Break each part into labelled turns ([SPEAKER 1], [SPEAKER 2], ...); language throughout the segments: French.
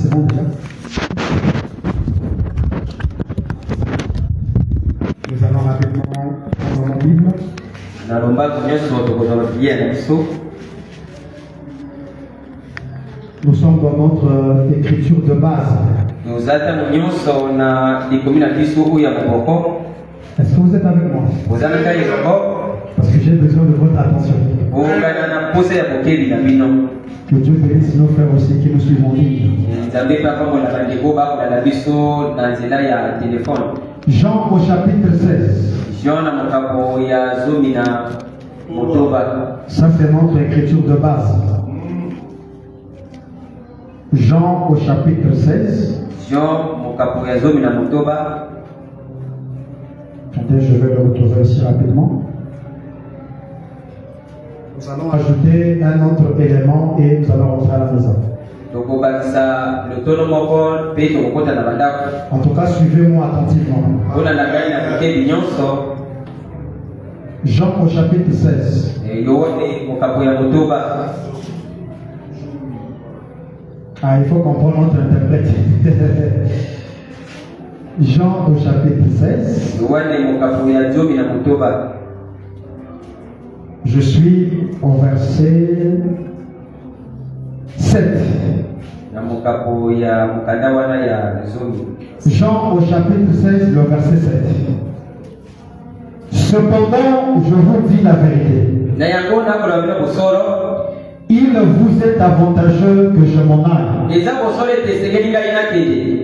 [SPEAKER 1] C'est bon déjà. Nous allons rapidement prendre mon Bible. Nous sommes dans notre écriture de base. Est-ce que vous êtes avec moi? Parce que j'ai besoin de votre attention. Que Dieu bénisse nos frères aussi qui nous suivent en ligne. Jean au chapitre 16. Ça c'est notre écriture de base. Jean au chapitre 16. Attendez, je vais le retrouver aussi rapidement. Nous allons ajouter un autre élément et nous allons rentrer à la maison. En tout cas, suivez-moi attentivement. Jean au chapitre 16. Ah, il faut comprendre notre interprète. Jean au chapitre 16. Je suis au verset 7. Jean au chapitre 16, le verset 7. Cependant, je vous dis la vérité. Il vous est avantageux que je m'en aille.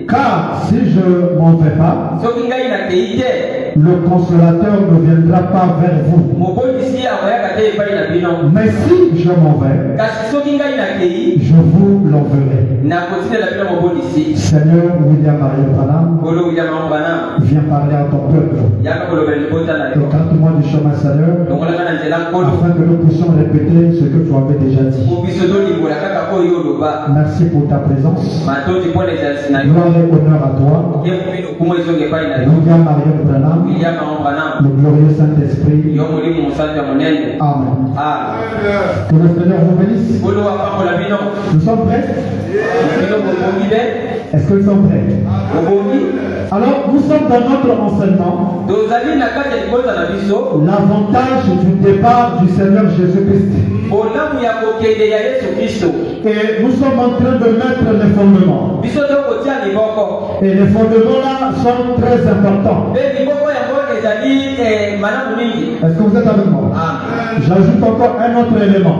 [SPEAKER 1] Car si je m'en vais pas, le consolateur ne viendra pas vers vous. Mais si je m'en vais, je vous l'enverrai. Seigneur William Marie Branham, viens parler à ton peuple. Écarte-moi du chemin, Seigneur, afin que nous puissions répéter ce que tu avais déjà dit. Merci pour ta présence. Gloire et honneur à toi. William Marie Branham, le glorieux Saint-Esprit. Amen. Que le Seigneur vous bénisse. Nous sommes prêts? Est-ce que nous sommes prêts? Alors, nous sommes dans notre enseignement. L'avantage du départ du Seigneur Jésus-Christ. Et nous sommes en train de mettre les fondements. Et les fondements là sont très importants. Est-ce que vous êtes avec moi? J'ajoute encore un autre élément.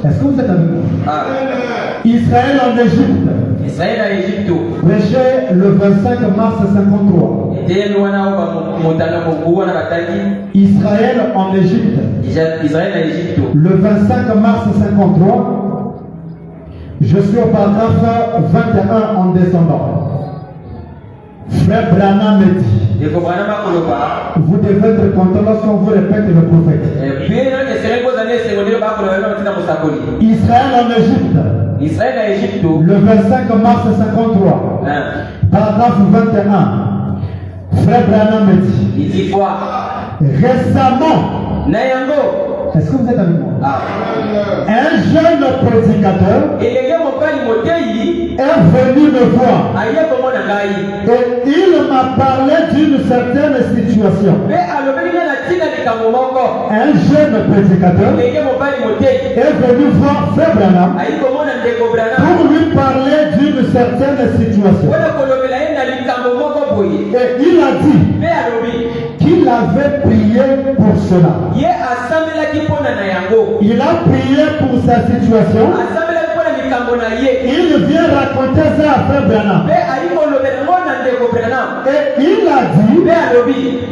[SPEAKER 1] Est-ce que vous êtes avec moi? Israël en Égypte. Prêché le 25 mars 53. Israël en Égypte. Le 25 mars 53. Je suis au paragraphe 21 en descendant. Frère Branham me dit, vous devez être content lorsqu'on vous répète le prophète. Israël en Égypte. Le 25 mars 53. Paragraphe 21. Frère Branham me dit, récemment, est-ce que vous êtes avec moi? Un jeune prédicateur est venu me voir et il m'a parlé d'une certaine situation. Un jeune prédicateur est venu voir Frère Branham pour lui parler d'une certaine situation. Et il a dit qu'il avait prié pour cela. Il a prié pour sa situation. Il vient raconter ça à Frère Branham. Et il a dit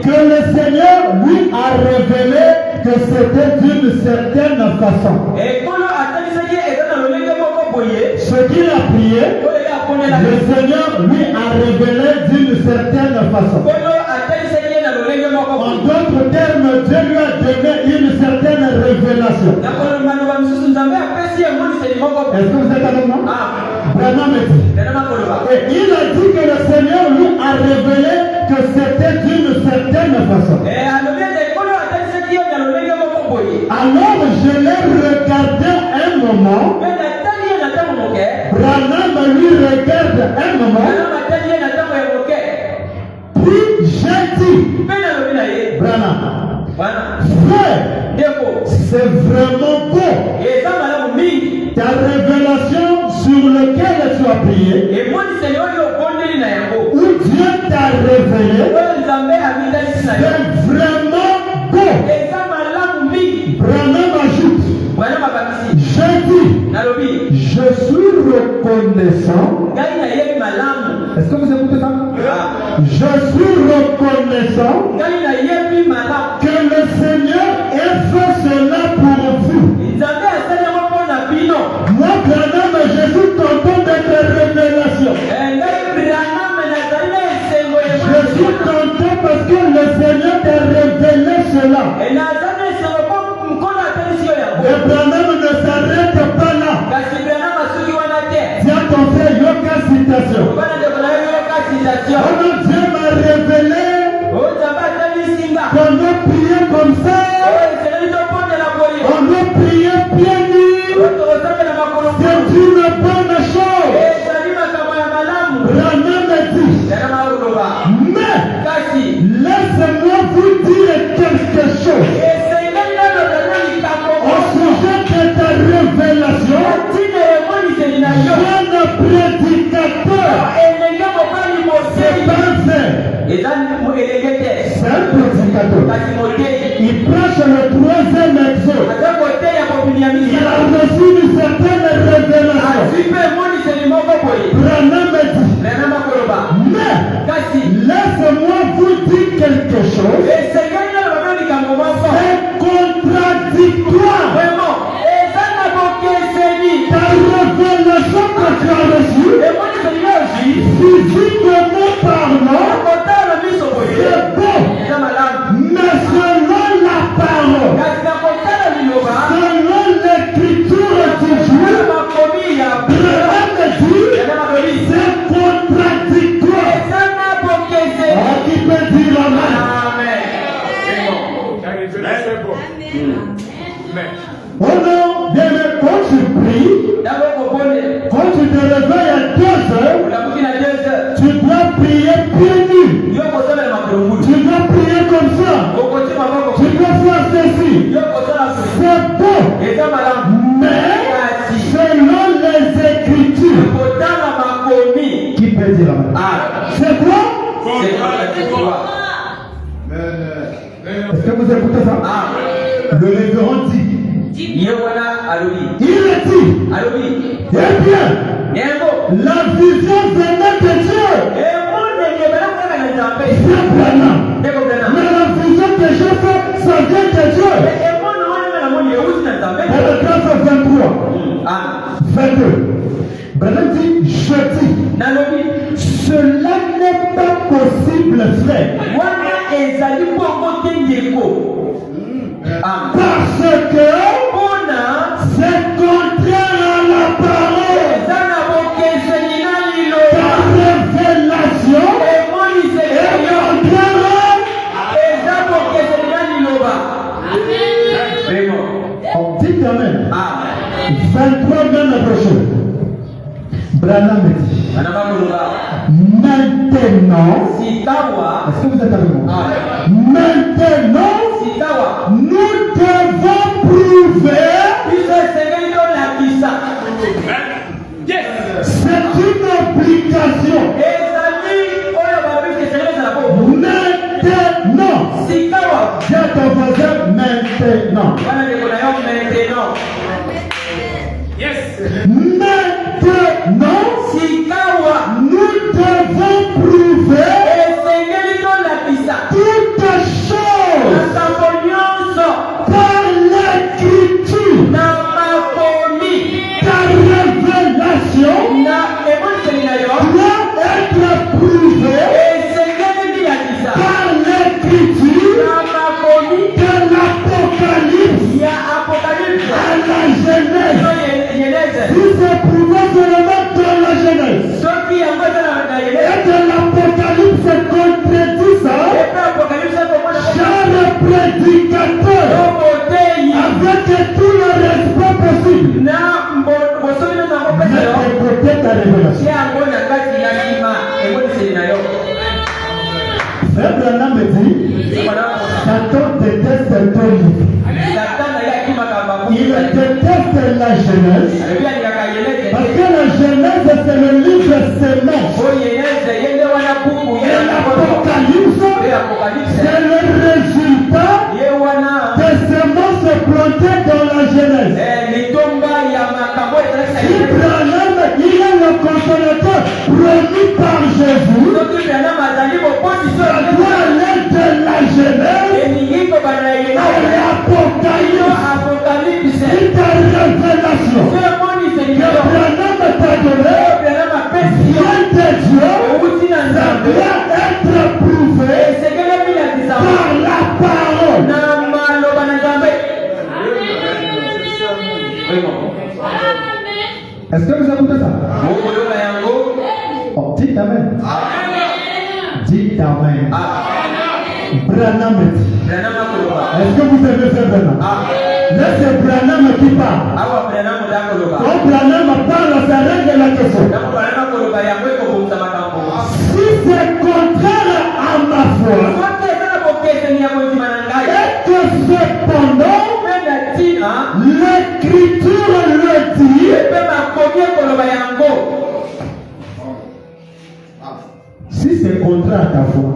[SPEAKER 1] que le Seigneur lui a révélé que c'était d'une certaine façon. Ce qu'il a prié, le Seigneur lui a révélé d'une certaine façon. En d'autres termes, Dieu lui a donné une certaine révélation. Est-ce que vous êtes avec moi? Branham me dit. Et il a dit que le Seigneur lui a révélé que c'était d'une certaine façon. Alors je l'ai regardé un moment. Branham regarde un moment, puis j'ai dit, Branham, frère, c'est vraiment beau. Ta révélation sur laquelle tu as prié, où Dieu t'a révélé, c'est vraiment beau. Branham ajoute, j'ai dit, je suis reconnaissant. Est-ce que vous écoutez ça? Je suis reconnaissant que le Seigneur ait fait cela pour vous. Moi, Branham, je suis content de tes révélations. Je suis content parce que le Seigneur t'a révélé cela. Et Branham ne s'arrête pas là. Dis à ton frère, Yoka citation. Oh, Dieu m'a révélé qu'on doit prier comme ça. On doit prier pieds nus. C'est une bonne chose. Branham dit, mais laissez-moi vous dire quelque chose. Au sujet de ta révélation, jeune prédicateur, c'est pas vrai. C'est un prédicateur. Il prêche le 3e exode. Il a reçu une certaine révélation. Branham dit, mais laissez-moi vous dire quelque chose. C'est contradictoire. Ta révélation que tu as reçue, physiquement parlant, c'est bon. Mais selon la parole, selon l'écriture du jour, Branham dit, c'est contradictoire. Qui peut dire amen? Oh non, bien, quand tu pries, quand tu te réveilles à 2 heures, tu dois prier pieds nus. Tu dois prier comme ça. Tu dois faire ceci. C'est bon. Mais selon les Écritures, qui peut dire amen? C'est quoi? Est-ce que vous écoutez ça? Le révérend dit, il a dit, eh bien, la vision venait de Dieu. C'est Branham. Mais la vision que j'ai faite, ça vient de Dieu. Paragraphe 23. 22. Branham dit, je dis, cela n'est pas possible, frère. Parce que c'est contraire à la parole. Ta révélation est contraire. On dit quand même. 23 bien approché. Branham dit, maintenant, est-ce que vous êtes avec moi? Maintenant, nous devons prouver. C'est une obligation. Maintenant, dis à ton voisin maintenant. Maintenant, nous devons prouver toute chose par l'écriture. Ta révélation doit être prouvée par l'écriture de l'Apocalypse à la Genèse. Si c'est prouvé seulement dans la Genèse et de l'Apocalypse décoter ta révélation. Frère Branham me dit, Satan déteste ton livre. Il déteste la Genèse. Parce que la Genèse, c'est le livre sémence. Et l'Apocalypse, c'est le résultat des semences plantées dans la Genèse. Si Branham, il est le consolateur promis par Jésus, ça doit aller de la Genèse à l'Apocalypse. C'est ta révélation que Branham t'a donné vient de Dieu. Ça doit être prouvé par la parole. Est-ce que vous écoutez ça? Oh, dites Amen. Dites Amen. Branham dit. Est-ce que vous aimez faire Branham? Là, c'est Branham qui parle. Quand Branham parle, ça règle la question. Si c'est contraire à ma foi, et que cependant, l'Écriture le dit, si c'est contraire à ta foi,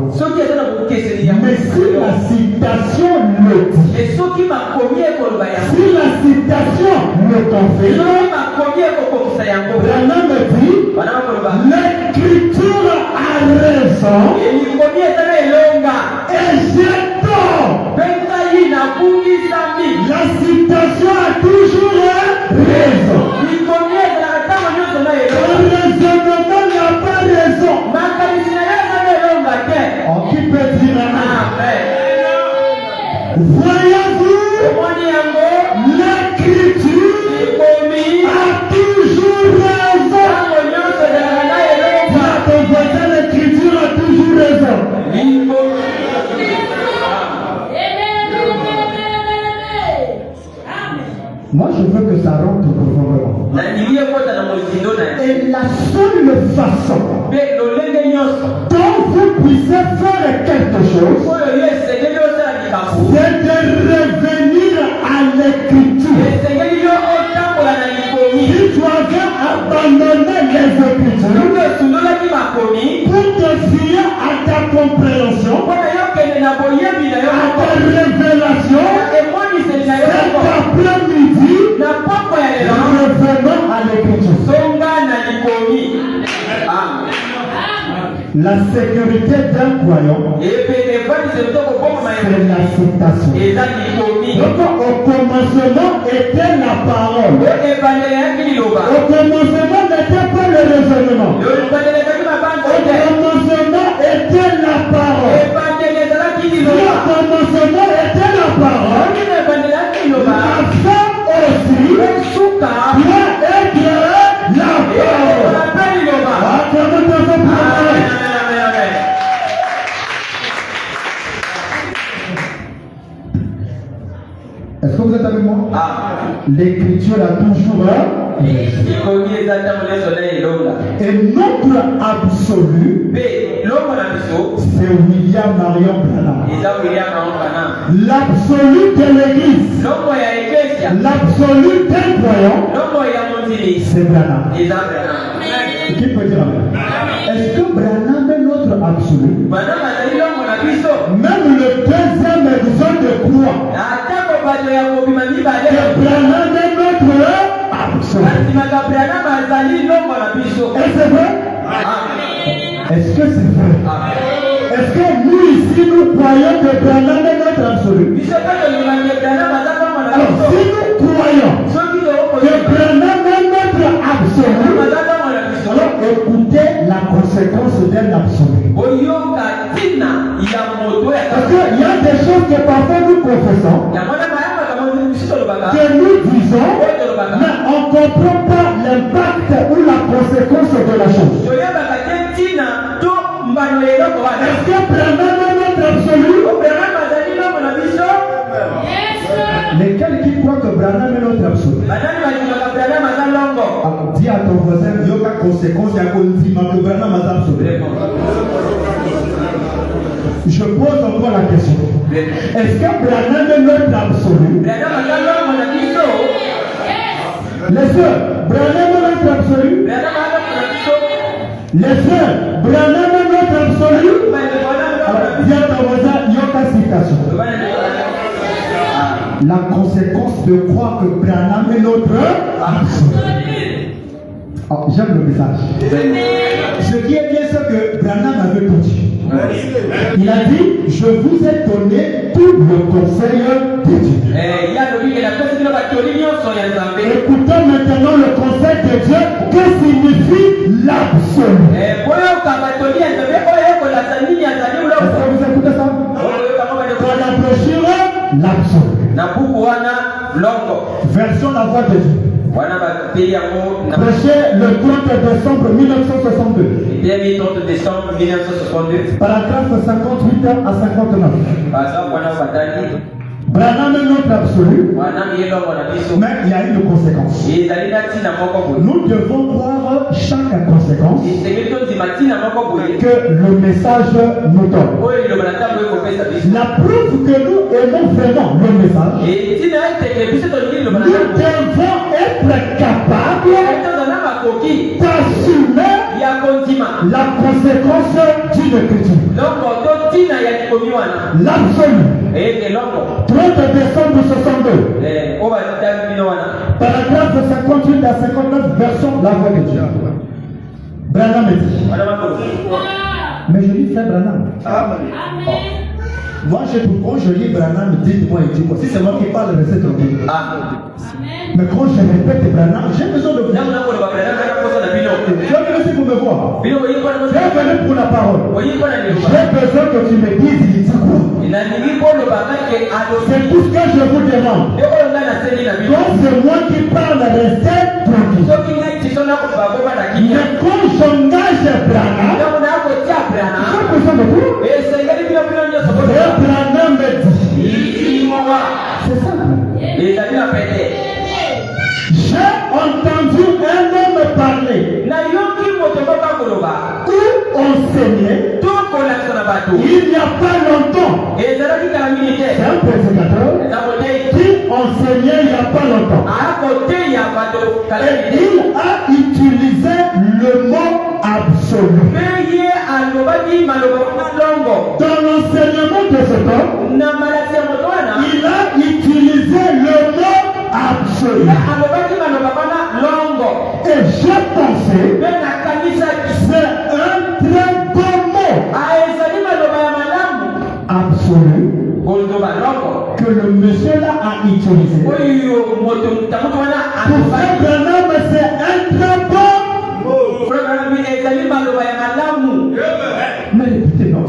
[SPEAKER 1] mais si la citation le dit, si la citation le confirme, Branham dit, l'Écriture a raison et j'ai tort. La citation a toujours raison. Le raisonnement n'a pas raison. Qui peut dire Amen? Voyez-vous, l'Écriture a toujours raison. Ton voisin, l'Écriture a toujours raison. Moi, je veux que ça rentre profondément. Et la seule façon dont vous puissiez faire quelque chose, c'est de revenir à l'Écriture. Si tu avais abandonné les Écritures pour te fier à ta compréhension, à ta révélation, cet après-midi, revenons à l'Écriture. La sécurité d'un croyant, c'est la citation. Donc, au commencement était la parole. Au commencement n'était pas le raisonnement. Au commencement était la parole. Au commencement était la parole. La femme aussi doit être la parole. Est-ce que vous êtes avec moi? L'Écriture a toujours et notre absolu, c'est William Marion Branham. L'absolu de l'Église, l'absolu d'un croyant, c'est Branham. Qui peut dire Amen? Est-ce que Branham est notre absolu? Même le deuxième épisode de croix, que Branham est notre absolu. Et c'est vrai? Est-ce que c'est vrai? Est-ce que nous ici nous croyons que Branham est notre absolu? Alors si nous croyons que Branham est notre absolu, alors écoutez la conséquence d'un absolu. Parce qu'il y a des choses que parfois nous confessons, que nous disons, mais on ne comprend pas l'impact ou la conséquence de la chose. Est-ce que Branham est notre absolu? Lesquels qui croient que Branham est notre absolu? Alors dis à ton ton voisin, il y a une conséquence, il y a une Branham absolue. Je pose encore la question. Est-ce que Branham est notre absolu? Les frères, Branham est notre absolu? Les frères, Branham est notre absolu? Viens ton voisin, il y a une citation. La conséquence de croire que Branham est notre absolu. Oh, j'aime le message. Ce qui est bien, c'est que Branham avait tout dit. Il a dit, je vous ai donné tout le conseil de Dieu. Écoutons maintenant le conseil de Dieu. Que signifie l'absolu? Est-ce que vous écoutez ça? Dans la brochure, l'absolu. Version la voix de Dieu. Prêché le 30 décembre 1962. Paragraphe 58 à 59. Branham est notre absolu, mais il y a une conséquence. Nous devons voir chaque conséquence que le message nous donne. La preuve que nous aimons vraiment le message, nous devons être capables d'assumer la conséquence d'une écriture. L'absolu. 30 décembre 62. Paragraphe 58 à 59, version la voix de Dieu. Branham dit. Mais je dis frère Branham. Oh. Moi, quand je lis Branham, dites-moi et dis-moi. Si c'est moi qui parle, restez tranquille. Mais quand je répète Branham, j'ai besoin de vous. Tu as venu ici pour me voir. Tu es venu pour la parole. J'ai besoin que tu me dises, il dit quoi. C'est tout ce que je vous demande. Quand c'est moi qui parle, restez tranquille. Mais quand j'engage Branham, j'ai besoin de vous. Et Branham me dit. C'est simple. J'ai entendu un homme parler ou enseigner il n'y a pas longtemps. C'est un prédicateur qui enseignait il n'y a pas longtemps. Et il a utilisé le mot absolu. Dans l'enseignement de cet homme, il a utilisé le mot absolu. Et j'ai pensé c'est un très bon mot. Absolu. Que le monsieur là a utilisé. Pour faire Branham, c'est un très bon mot. Mais écoutez, non,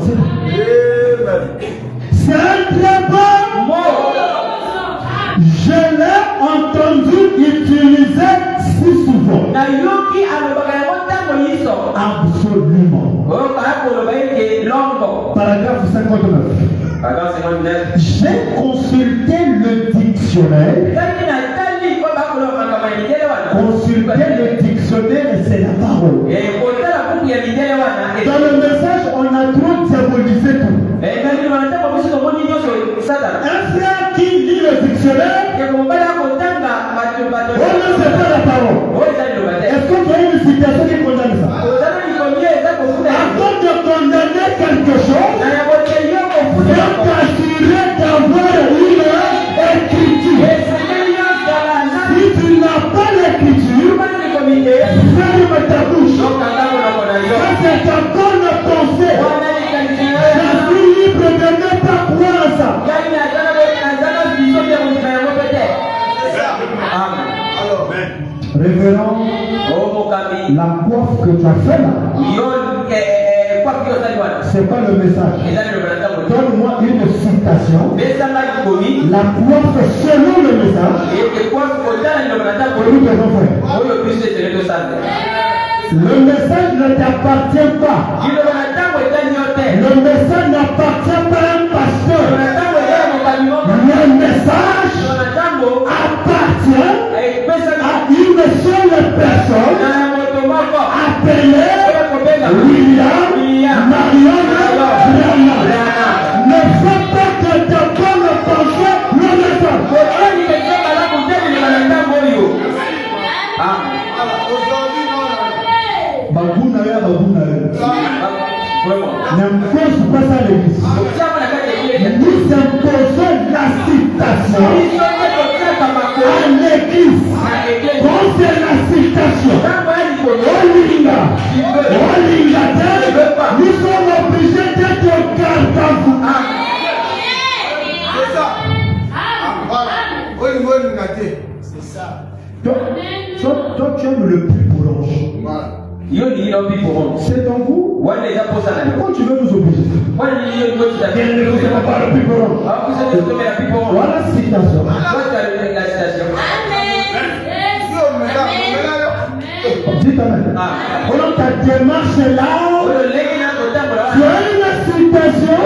[SPEAKER 1] c'est un très bon mot. Je l'ai entendu utiliser si souvent. Absolument. Paragraphe 59. J'ai consulté le dictionnaire. Consulter le dictionnaire, c'est la parole. Dans le message, on a trop diabolisé tout. Un frère qui lit le dictionnaire, on ne sait pas la parole. Est-ce qu'il y a une citation qui condamne ça? Avant de condamner quelque chose, il faut t'assurer d'avoir une écriture. Si tu n'as pas l'écriture, ferme ta bouche. Ça, c'est ta bonne pensée. Je suis libre de ne pas croire à ça. Révérend, la coiffe que tu as fait là, c'est pas le message. Donne-moi une citation. La coiffe selon le message que nous devons faire. Le message ne t'appartient pas. Le message n'appartient pas à un pasteur. Le message appartient à une seule personne N'impose pas ça à l'église. Nous imposons la citation à l'église. Quand c'est la citation, nous sommes obligés d'être au garde à vous. C'est ça. Toi, tu aimes le plus pour l'ange. C'est en vous. Pourquoi tu veux nous obliger? Pas le plus pour l'ange. Voilà la citation. Dites amen. Pendant ta démarche là, tu as une citation.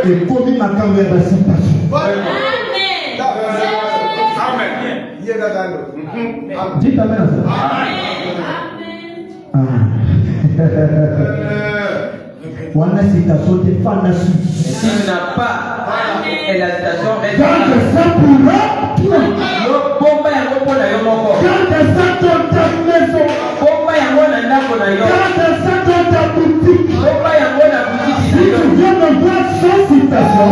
[SPEAKER 1] Et commis ma caméra de citation. Dites amen à ça. Voilà la citation de Fanassu.
[SPEAKER 2] Si tu n'as pas la citation,
[SPEAKER 1] garde ça pour eux.
[SPEAKER 2] Garde
[SPEAKER 1] ça dans ta maison. Garde ça dans ta boutique. Si tu viens me voir sans citation,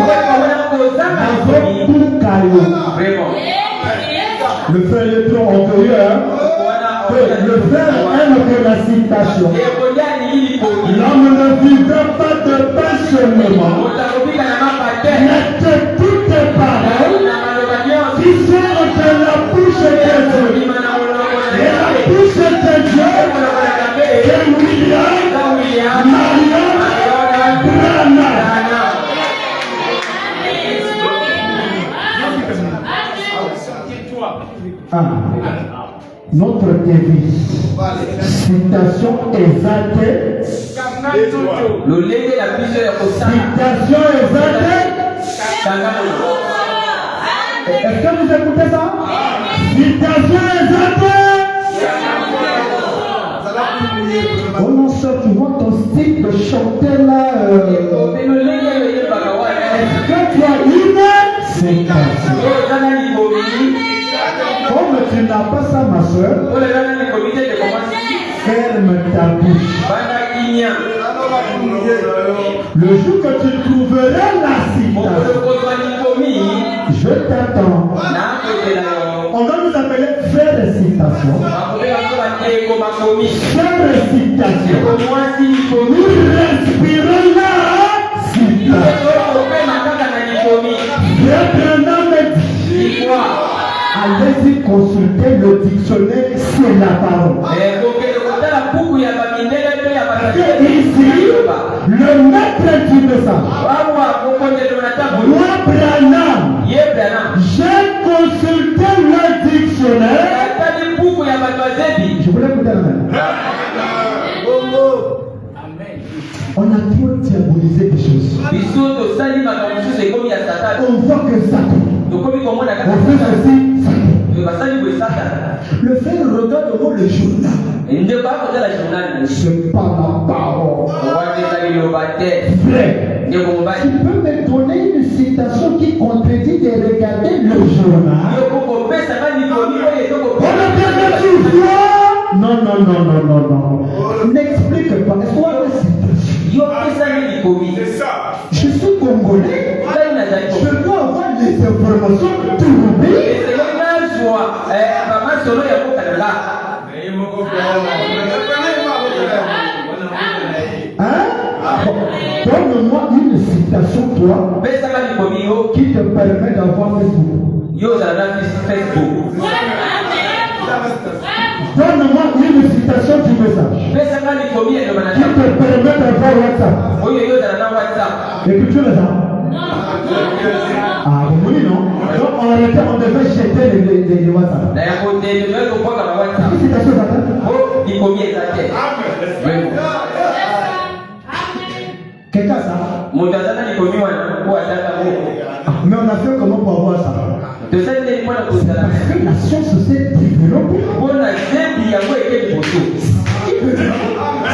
[SPEAKER 1] le frère est trop orgueilleux. Le frère aime que la citation. L'homme ne vivra pas de pain seulement. Ne t'écoute pas qui sort de la bouche de Dieu. Et la bouche de Dieu, c'est William Marion Branham. Notre devise, citation exacte. Citation exacte. Est-ce que vous écoutez ça? Citation exacte. Oh non, ça, tu vois ton style de chanter là. Est-ce que tu as une citation? Comme tu n'as pas ça, ma soeur, ferme ta bouche. Le jour que tu trouveras la citation, je t'attends. On va nous appeler frère citation. Frère citation. Nous respirons la citation. Allez-y consulter le dictionnaire, c'est la parole. Ici, le maître du message, moi Branham, j'ai consulté le dictionnaire. Je voulais écouter la main. On a trop diabolisé des choses. On voit que Satan. On fait ceci. Le frère regarde moi le journal. C'est pas ma parole. Frère, tu peux me donner une citation qui contredit de regarder le journal? Non. N'explique pas. Est-ce qu'on a une citation? Je suis congolais. Je dois avoir les informations trouvées. Donne-moi une citation, toi, qui te permet d'avoir Facebook. Donne-moi une citation du message qui te permet d'avoir WhatsApp. Écoute-tu les gens? Ah, vous voulez non? Donc on devait jeter les WhatsApp. Citation quelqu'un ça? Mais on a fait comment pour avoir ça? Parce que la science s'est développée.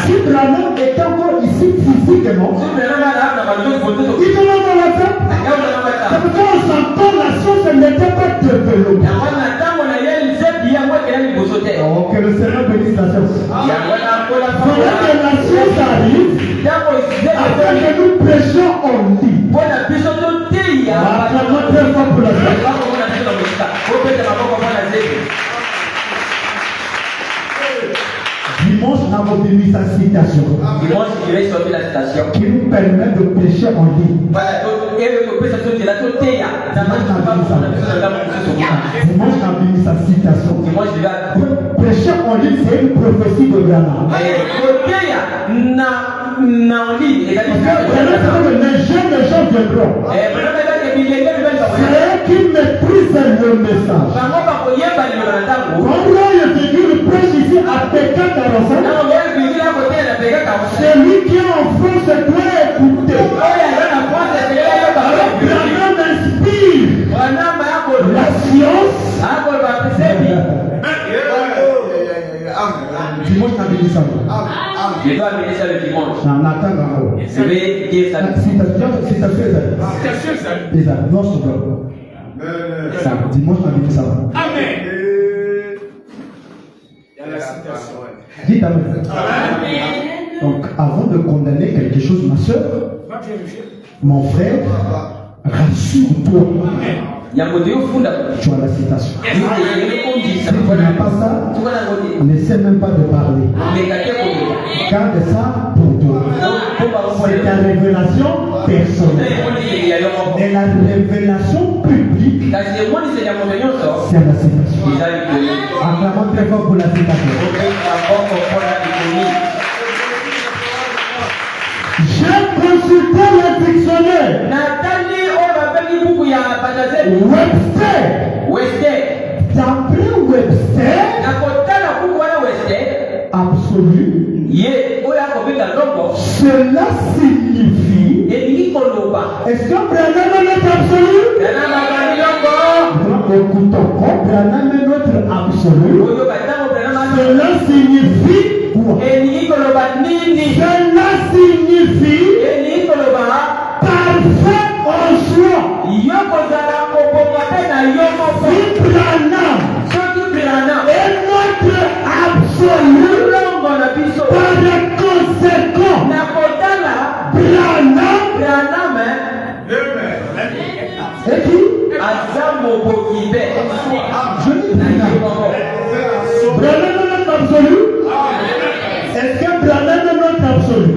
[SPEAKER 1] Si Branham est encore ici réussit physiquement, il te l'envoie dans la tête. C'est pourquoi on s'entend la chose n'était pas développée. Oh, que le Seigneur bénisse la science. Voilà que la science arrive afin que nous prêchions en ligne. Acclamons très fort pour la science. Dimanche, nous avons béni sa citation.
[SPEAKER 2] Dimanche, je vais sortir la citation.
[SPEAKER 1] Qui nous permet de prêcher en ligne. Dimanche, on a béni sa citation. Prêcher en ligne, c'est une prophétie de Branham. Les jeunes gens viendront. C'est eux qui maîtrisent le message. Quand le prêche ici à Pékin Carrossel, c'est lui qui est en France doit écouter. Branham inspire la science. Dimanche, on a béni ça.
[SPEAKER 2] Je dois amener ça le dimanche.
[SPEAKER 1] On attend encore.
[SPEAKER 2] Je vais dire ça.
[SPEAKER 1] Dimanche, on a béni ça.
[SPEAKER 3] Amen.
[SPEAKER 1] Dites amen. Donc, avant de condamner quelque chose, ma soeur, mon frère, rassure-toi. Tu as la citation. Si tu n'as pas ça, n'essaie même pas de parler. Garde ça pour toi. C'est ta révélation personnelle. Et la révélation publique, c'est la citation. Acclamons très fort pour la citation. J'ai consulté le dictionnaire. Webster. D'après Webster, absolu, cela signifie. Est-ce que Branham est notre absolu? Écoutons, Branham est notre absolu. Cela signifie quoi? Cela signifie parfait en soi. Si Branham est notre absolu, par conséquent, Branham et qui? Je dis Branham est notre absolu. Est-ce que Branham est notre absolu?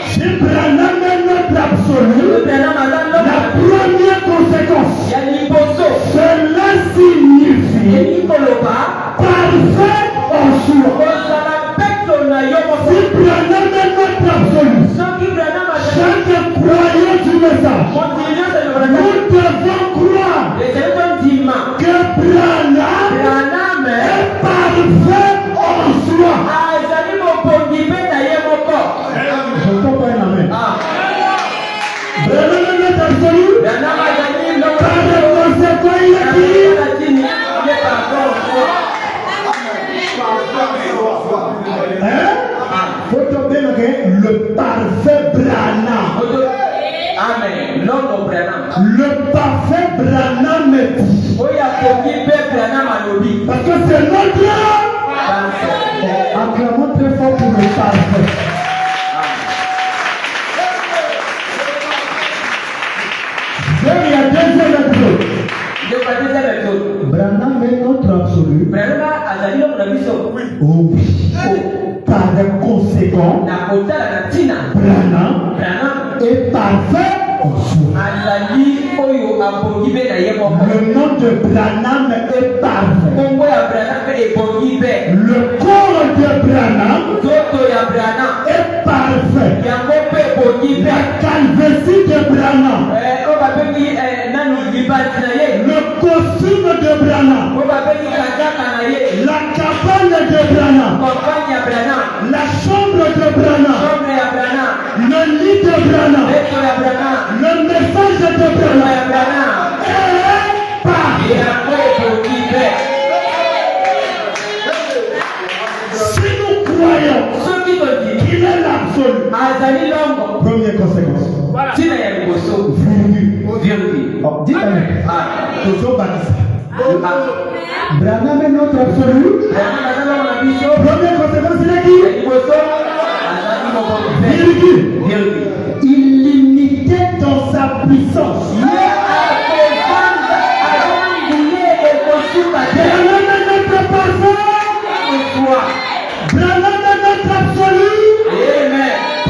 [SPEAKER 1] Si Branham est notre absolu, la première conséquence, cela signifie parfait en soi. Si Branham est notre absolu, chaque croyant du message, nous devons croire que Branham est parfait en soi. Je ne comprends pas un amen. Branham est notre absolu. Par conséquent, il a dit. Faut te bien le parfait Branham.
[SPEAKER 2] Amen. L'homme Branham.
[SPEAKER 1] Le parfait Branham est dit. Parce que c'est notre. Acclamons très fort pour le parfait. Il y a deuxième méthode. Branham est notre absolu. Oh oui. Par conséquent, Branham est parfait en soi. Le nom de Branham est parfait. Le corps de Branham est parfait. La calvitie de Branham, le costume de Branham, la cabane de Branham, la chambre de Branham, le lit de Branham, le message de Branham est parfait. Si nous croyons qu'il est l'absolu,
[SPEAKER 2] Tina ya liboso. Virgule.
[SPEAKER 1] Oh, dis Amen.
[SPEAKER 2] Ah.
[SPEAKER 1] Toujours baptisé.
[SPEAKER 3] Branham est notre absolu. Première conséquence, c'est qui?
[SPEAKER 1] Virgule.
[SPEAKER 3] Illimité dans sa puissance. Branham est notre parfum. Branham est notre absolu.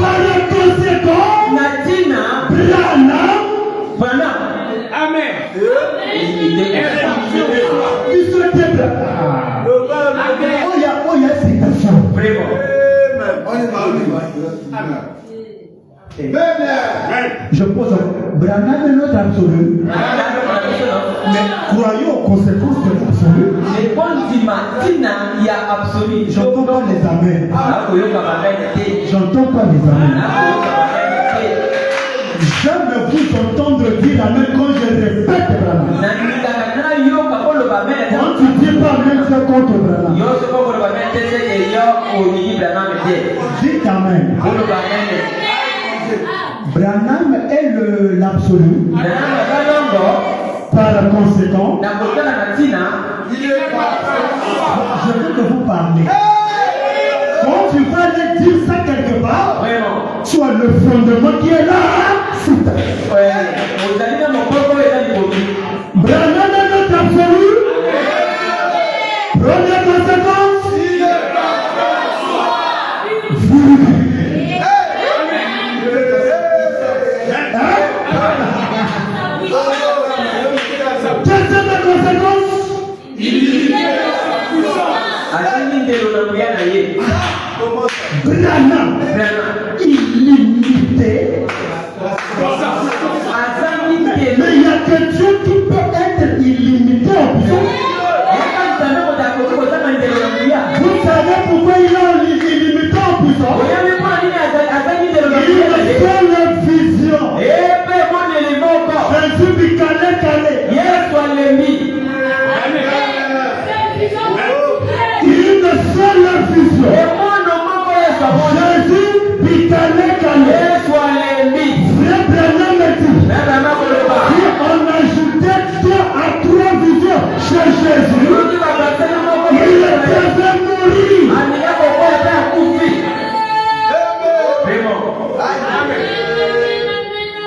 [SPEAKER 3] Par conséquent, Branham.
[SPEAKER 2] Amen.
[SPEAKER 3] Oh, il y a citation. Je pose Branham est notre absolu. Mais croyons aux conséquences de l'absolu. J'entends pas les amens. J'entends pas les amens. J'aime vous entendre dire amen quand je répète Branham. Quand tu dis pas amen, c'est contre Branham. Dites amen. Branham est l'absolu. Par conséquent, je veux que vous parlez. Quand tu vas aller dire ça quelque part, tu as le fondement qui est là. Branham est notre absolu. Première conséquence. Deuxième conséquence. Branham illimité. Mais il y a que Dieu qui peut être illimité en puissance. Vous savez pourquoi il est illimité en puissance? Il a seule vision. Jésus dit calé. Une seule vision. Jésus dit calé. Frère Branham dit, si on ajoutait 2 à 3 visions chez Jésus, il devait mourir.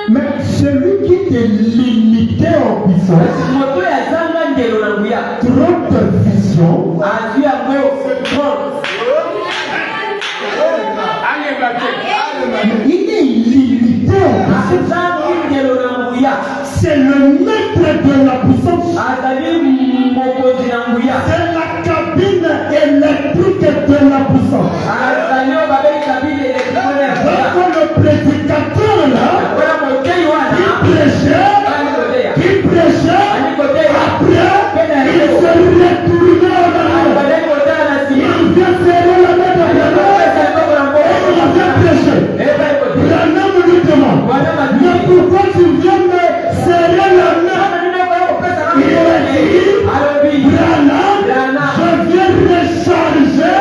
[SPEAKER 3] Mais celui qui est limité en puissance, trop de vision, il est illimité en puissance. C'est le maître de la puissance. C'est la cabine électrique de la puissance. Donc le prédicateur là, qui prêchait, après, il se retournait en arrière. Il vient serrer la main de Branham et il vient prêcher. Branham lui demande, mais pourquoi tu viens me serrer la main? Il a dit, Branham, je viens recharger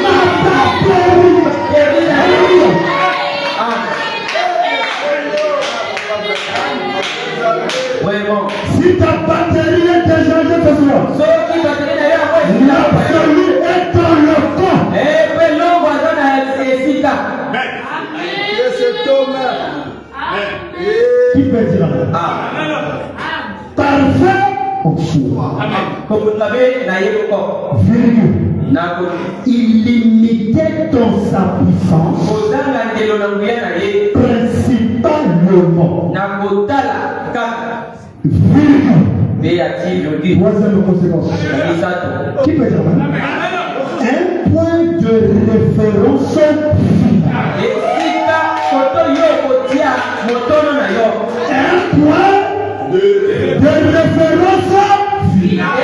[SPEAKER 3] ma batterie. Si ta batterie est déchargée ce soir, l'absolu est dans le camp. Qui peut dire amen? Parfait au choix. Virgule. Illimité dans sa puissance, principalement. Virgule. Troisième conséquence. Qui peut dire amen? Un point de référence final. Un point de référence final.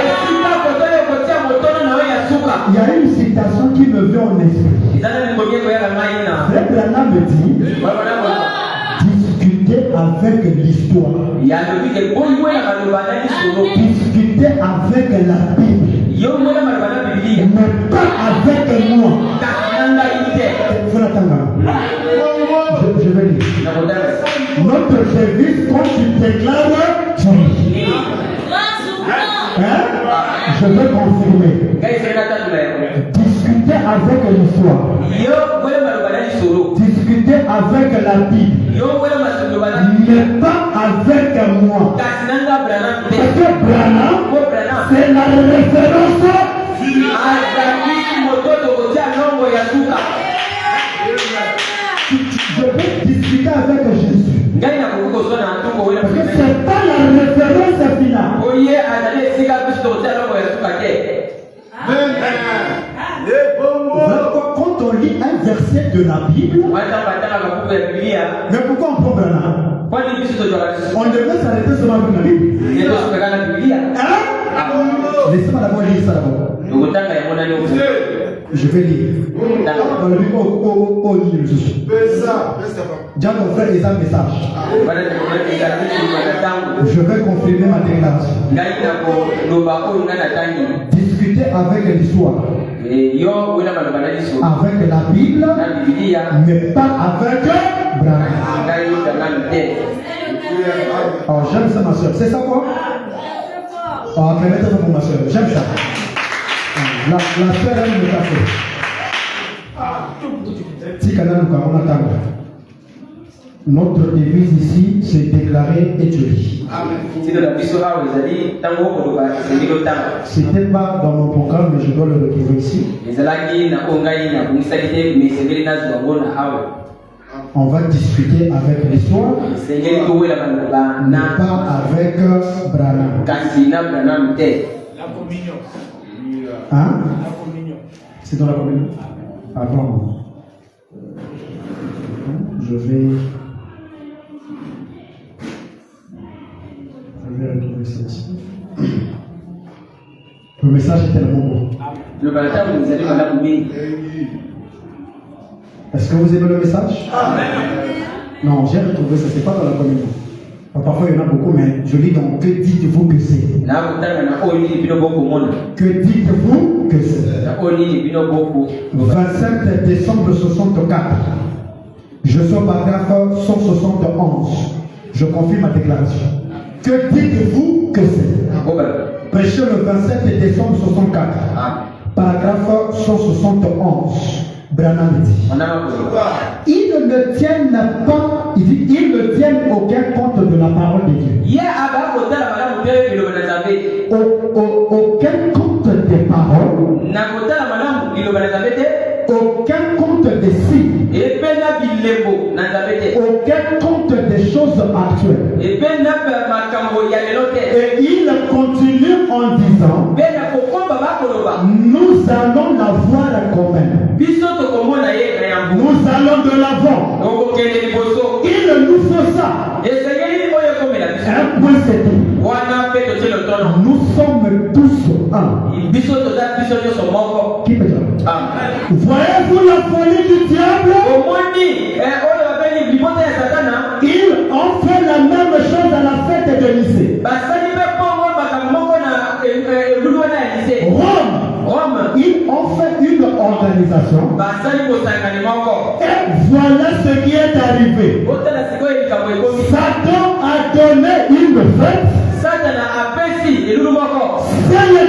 [SPEAKER 3] Il y a une citation qui me vient en esprit. Frère Branham me dit, discuter avec l'histoire. Discuter avec la Bible. Mais pas avec moi. Je vais lire.
[SPEAKER 1] Notre devise, quand tu déclares, tu lis. Hein? Je veux confirmer. Discuter avec l'histoire. Discuter avec la Bible. Mais pas avec moi. Parce que Branham, c'est la référence. Je vais discuter avec Jésus. Parce que c'est pas la référence finale. Quand on lit un verset de la Bible, mais pourquoi on prend Branham? On devrait s'arrêter seulement avec la Bible. Hein? Laissez-moi d'abord lire ça d'abord. Je vais lire. Dans le Bible, au livre, je suis. Déjà, mon frère, il a un message. Je vais confirmer ma déclaration. Discuter avec l'histoire. Avec la Bible, mais pas avec Branham. Alors, j'aime ça, ma soeur. C'est ça quoi? Ah, mais mettez-le pour ma soeur. J'aime ça. La soeur aime le café. Notre devise ici, c'est déclarer et tu lis. C'était pas dans mon programme, mais je dois le retrouver ici. On va discuter avec l'histoire, pas avec Branham.
[SPEAKER 3] La communion.
[SPEAKER 1] Hein?
[SPEAKER 3] La communion.
[SPEAKER 1] C'est dans la communion. Avant. Je vais retrouver celle-ci. Le message est tellement beau. Est-ce que vous aimez le message?
[SPEAKER 3] Amen.
[SPEAKER 1] Non, j'ai retrouvé ça, c'est pas dans la communion. Parfois il y en a beaucoup, mais je lis donc que dites-vous que c'est? Que dites-vous que c'est? 27 décembre 64. Je suis au paragraphe 171. Je confirme ma déclaration. Que dites-vous que c'est? Prêché le 27 décembre 64. Paragraphe 171. Branham dit. Ils ne tiennent pas, ils ne tiennent aucun compte de la parole de Dieu. Aucun compte des paroles. Aucun compte des signes. Aucun compte des choses actuelles. Et il continue en disant, nous allons la voir quand même. Nous allons de l'avant. Il nous faut ça. Un point c'est tout. Nous sommes tous un. Qui peut dire? Voyez-vous la folie du diable? Ils ont fait la même chose à la fête de Nicée. Rome, ils ont fait une organisation. Et voilà ce qui est arrivé. Satan a donné une fête. Celle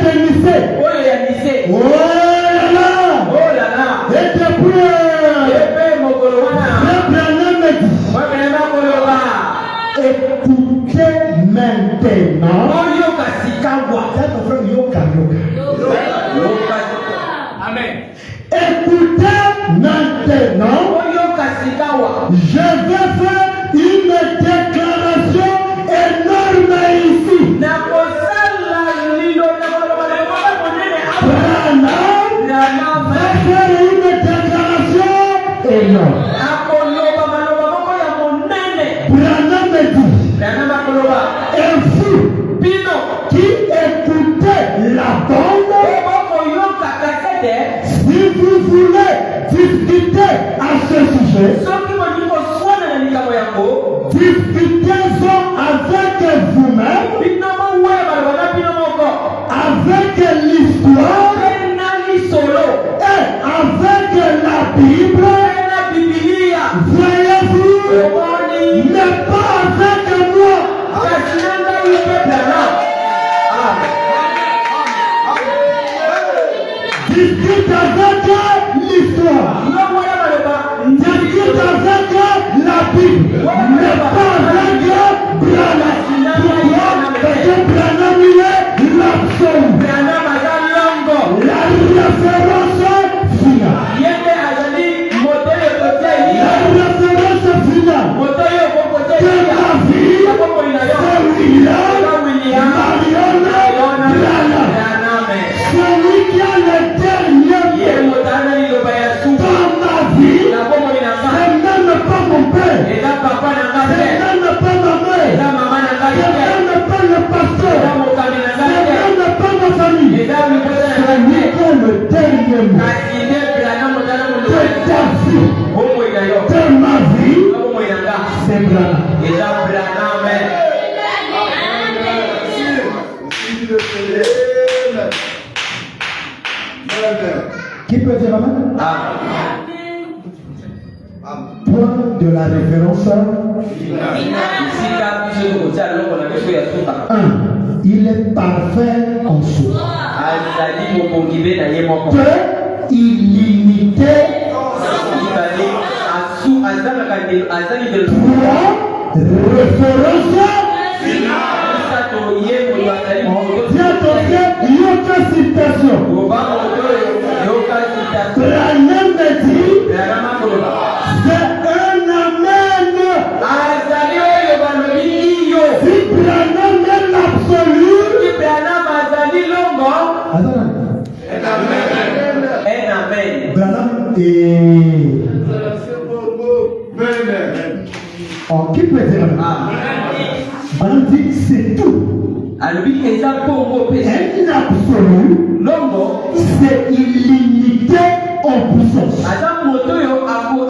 [SPEAKER 1] de Nicée. Oh là là. Et depuis écoutez maintenant.
[SPEAKER 3] Amen.
[SPEAKER 1] Écoutez maintenant. Je vais faire une déclaration énorme ici. Branham va faire une déclaration énorme. Branham dit. Et vous qui écoutez la bande, si vous voulez discuter à ce sujet, discutez-en avec vous-même, avec l'histoire et avec la Bible. Voyez-vous, ne pas Qui peut dire amen? Point de la référence. 1. Il est parfait en soi. 2. Illimité. 3. Référence. Bien attention, autre citation. Branham me dit, c'est un amen. Si Branham est l'absolu, Branham est... Oh, qui peut dire Branham dit c'est tout. Un absolu, c'est illimité en puissance. Le mot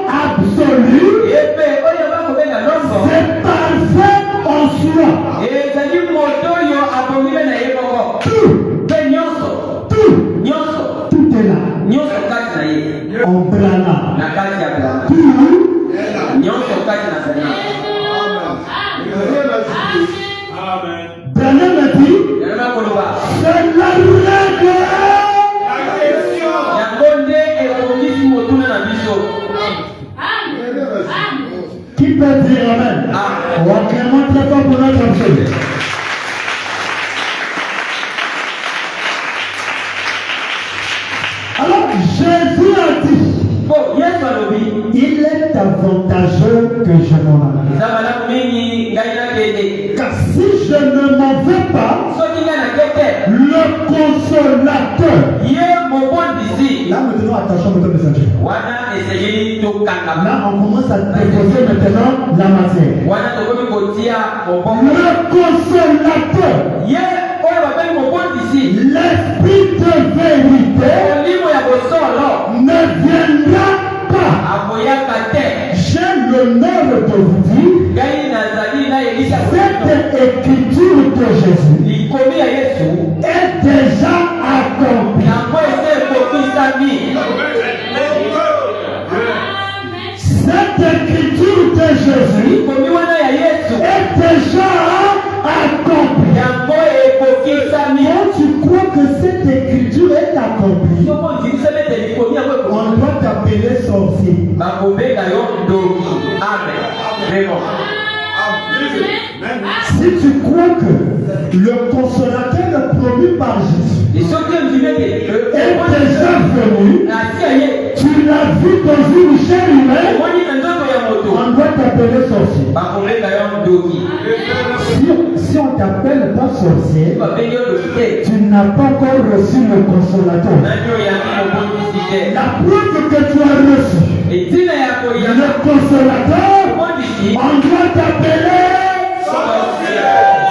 [SPEAKER 1] absolu, c'est parfait en soi. Tout est là. En Branham. Branham a dit, c'est la règle. Qui peut dire amen? On va clairement très fort pour notre absolu. Alors, Jésus a dit, il est avantageux que je m'en aille. Car si je ne m'en vais pas, le consolateur. Là, maintenant, attention, maintenant, mes amis. Là, on commence à déposer maintenant la matière. Le consolateur. L'esprit de vérité ne viendra pas. J'ai l'honneur de vous dire, cette écriture de Jésus est déjà accomplie. Cette écriture de Jésus est déjà accomplie. Quand tu crois que cette écriture est accomplie, on doit t'appeler sorcier. Si tu crois que le consolateur promis par Jésus est déjà venu, tu l'as vu dans une chair humaine, on doit t'appeler sorcier. Si on t'appelle pas sorcier, tu n'as pas encore reçu le consolateur. La preuve que tu as reçu le consolateur, on doit t'appeler sorcier.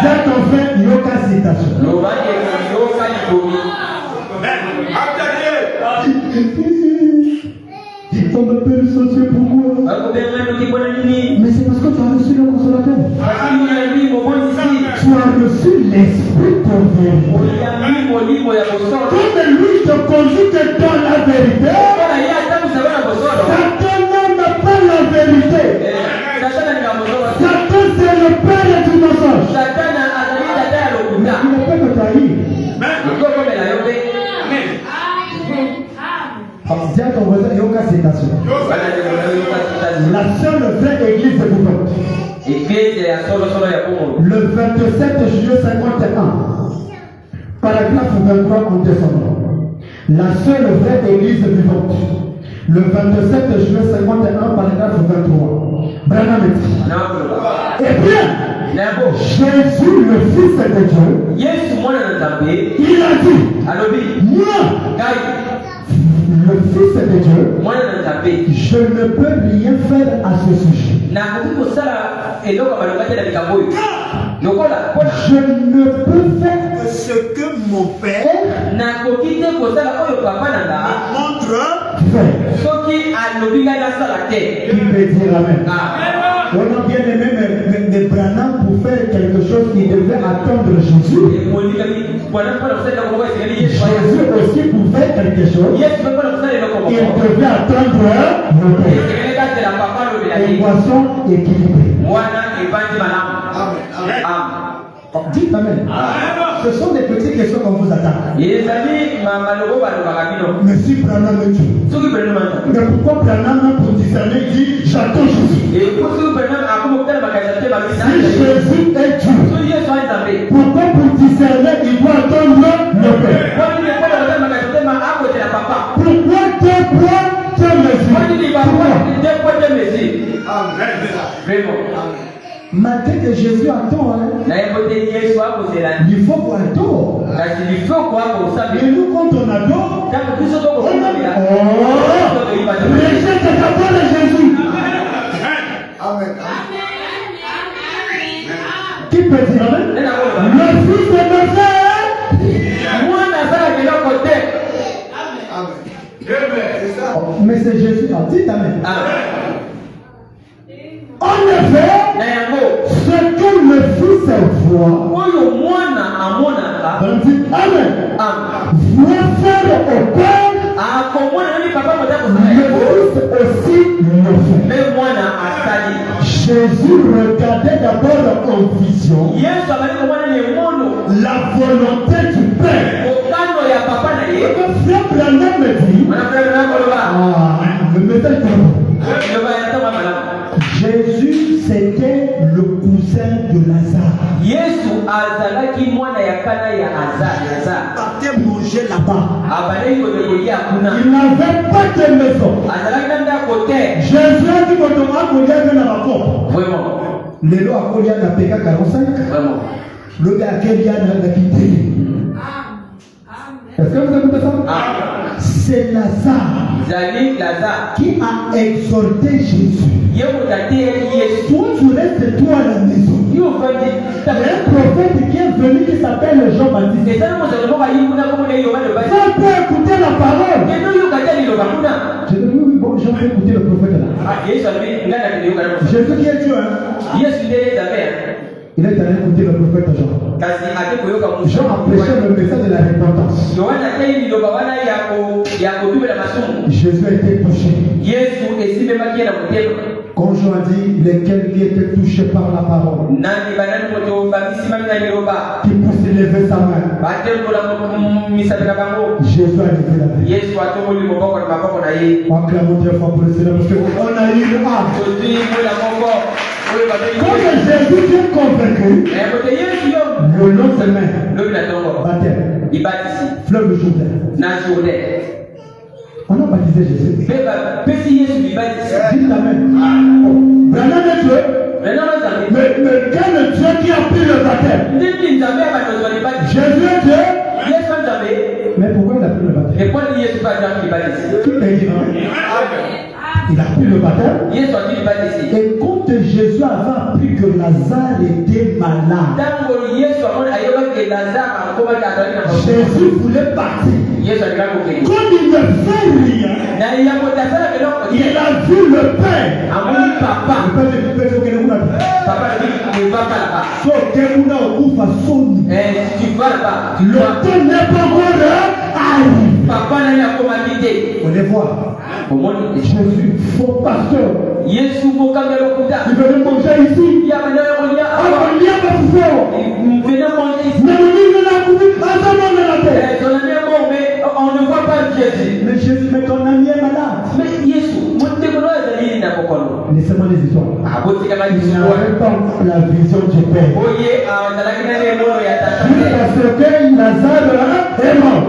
[SPEAKER 1] J'ai ton frère, il n'y a aucun citation. On m'appelle sorcier, pourquoi? Mais c'est parce que tu as reçu le consolateur. Tu as reçu l'esprit de vérité. Comme lui te conduit dans la vérité, Satan n'aime pas la vérité. Satan c'est le père du mensonge. Il ne peut que trahir. Dis à ton voisin, il n'y a aucune citation. La seule vraie église vivante. Le 27 juillet 51, paragraphe 23 en descendant. La seule vraie église vivante. Le 27 juillet 51, paragraphe 23. Branham dit. Eh bien, Jésus, le Fils de Dieu, il a dit, moi, le Fils de Dieu, je ne peux rien faire à ce sujet. Je ne peux faire
[SPEAKER 3] ce que mon père
[SPEAKER 1] me
[SPEAKER 3] montre.
[SPEAKER 1] Qui peut dire amen? On a bien aimé, mais Branham pour faire quelque chose, il devait attendre Jésus. Jésus aussi pour faire quelque chose, il devait attendre le Père. Équation équilibrée. Dites amen. Ce sont des petites questions qu'on vous attaque. Mais si Branham est Dieu, mais pourquoi Branham pour discerner dit j'attends Jésus? Si Jésus est Dieu, pourquoi pour discerner il doit attendre le Père? Pourquoi deux points, deux mesures? Malgré que Jésus attend, il faut qu'on adore. Et nous, quand on adore, rejette ta parole de Jésus.
[SPEAKER 3] Amen.
[SPEAKER 1] Qui peut dire amen? Le fils de Amen. Mais c'est Jésus. Dites amen. En effet, ce que le Fils voit, dit amen, voit faire au Père, le Fils aussi le fait. Jésus regardait d'abord en vision la volonté du Père. Frère Branham me dit, le message Jésus, c'était le cousin de Lazare. Partait manger là-bas. Il n'avait pas de maison. Jésus a dit que Thomas Kolia vient à ma porte. Le lot a Kolia n'a payé 45. Le gars qui a quitté. Est-ce que vous écoutez ça? C'est Lazare qui a exhorté Jésus. Toi, tu restes toi à la maison. Il y a un prophète qui est venu qui s'appelle Jean-Baptiste. Tu peux écouter la parole. Je dis oui, bon, je vais écouter le prophète là. Jésus qui est Dieu. Il est allé écouter le prophète Jean. Jean a prêché le message de la repentance. Jésus a été touché. Quand Jean a dit lesquels qui étaient touchés par la parole, qui puisse lever sa main. Jésus a levé la main. On acclame Dieu fort pour le Seigneur parce qu'on a eu le âme. Quand Jésus est convaincu, le lendemain, baptême, fleuve de Jourdain. On a baptisé Jésus. Dites amen. Branham est Dieu. Mais quel Dieu qui a pris le baptême? Jésus est Dieu. Mais pourquoi il a pris le baptême? Qui peut dire amen? Il a pris le baptême. Et quand Jésus avait appris que Lazare était malade, Jésus voulait partir. Comme il ne fait rien, il a vu le Père. Le temps n'est pas encore arrivé. On les voit. Jésus, faux pasteur. Il venait manger ici. On ne voit pas Jésus. Mais Jésus, mais ton ami est malade. Laissez-moi les histoires. Il n'avait pas la vision du Père. Parce que Lazare est mort.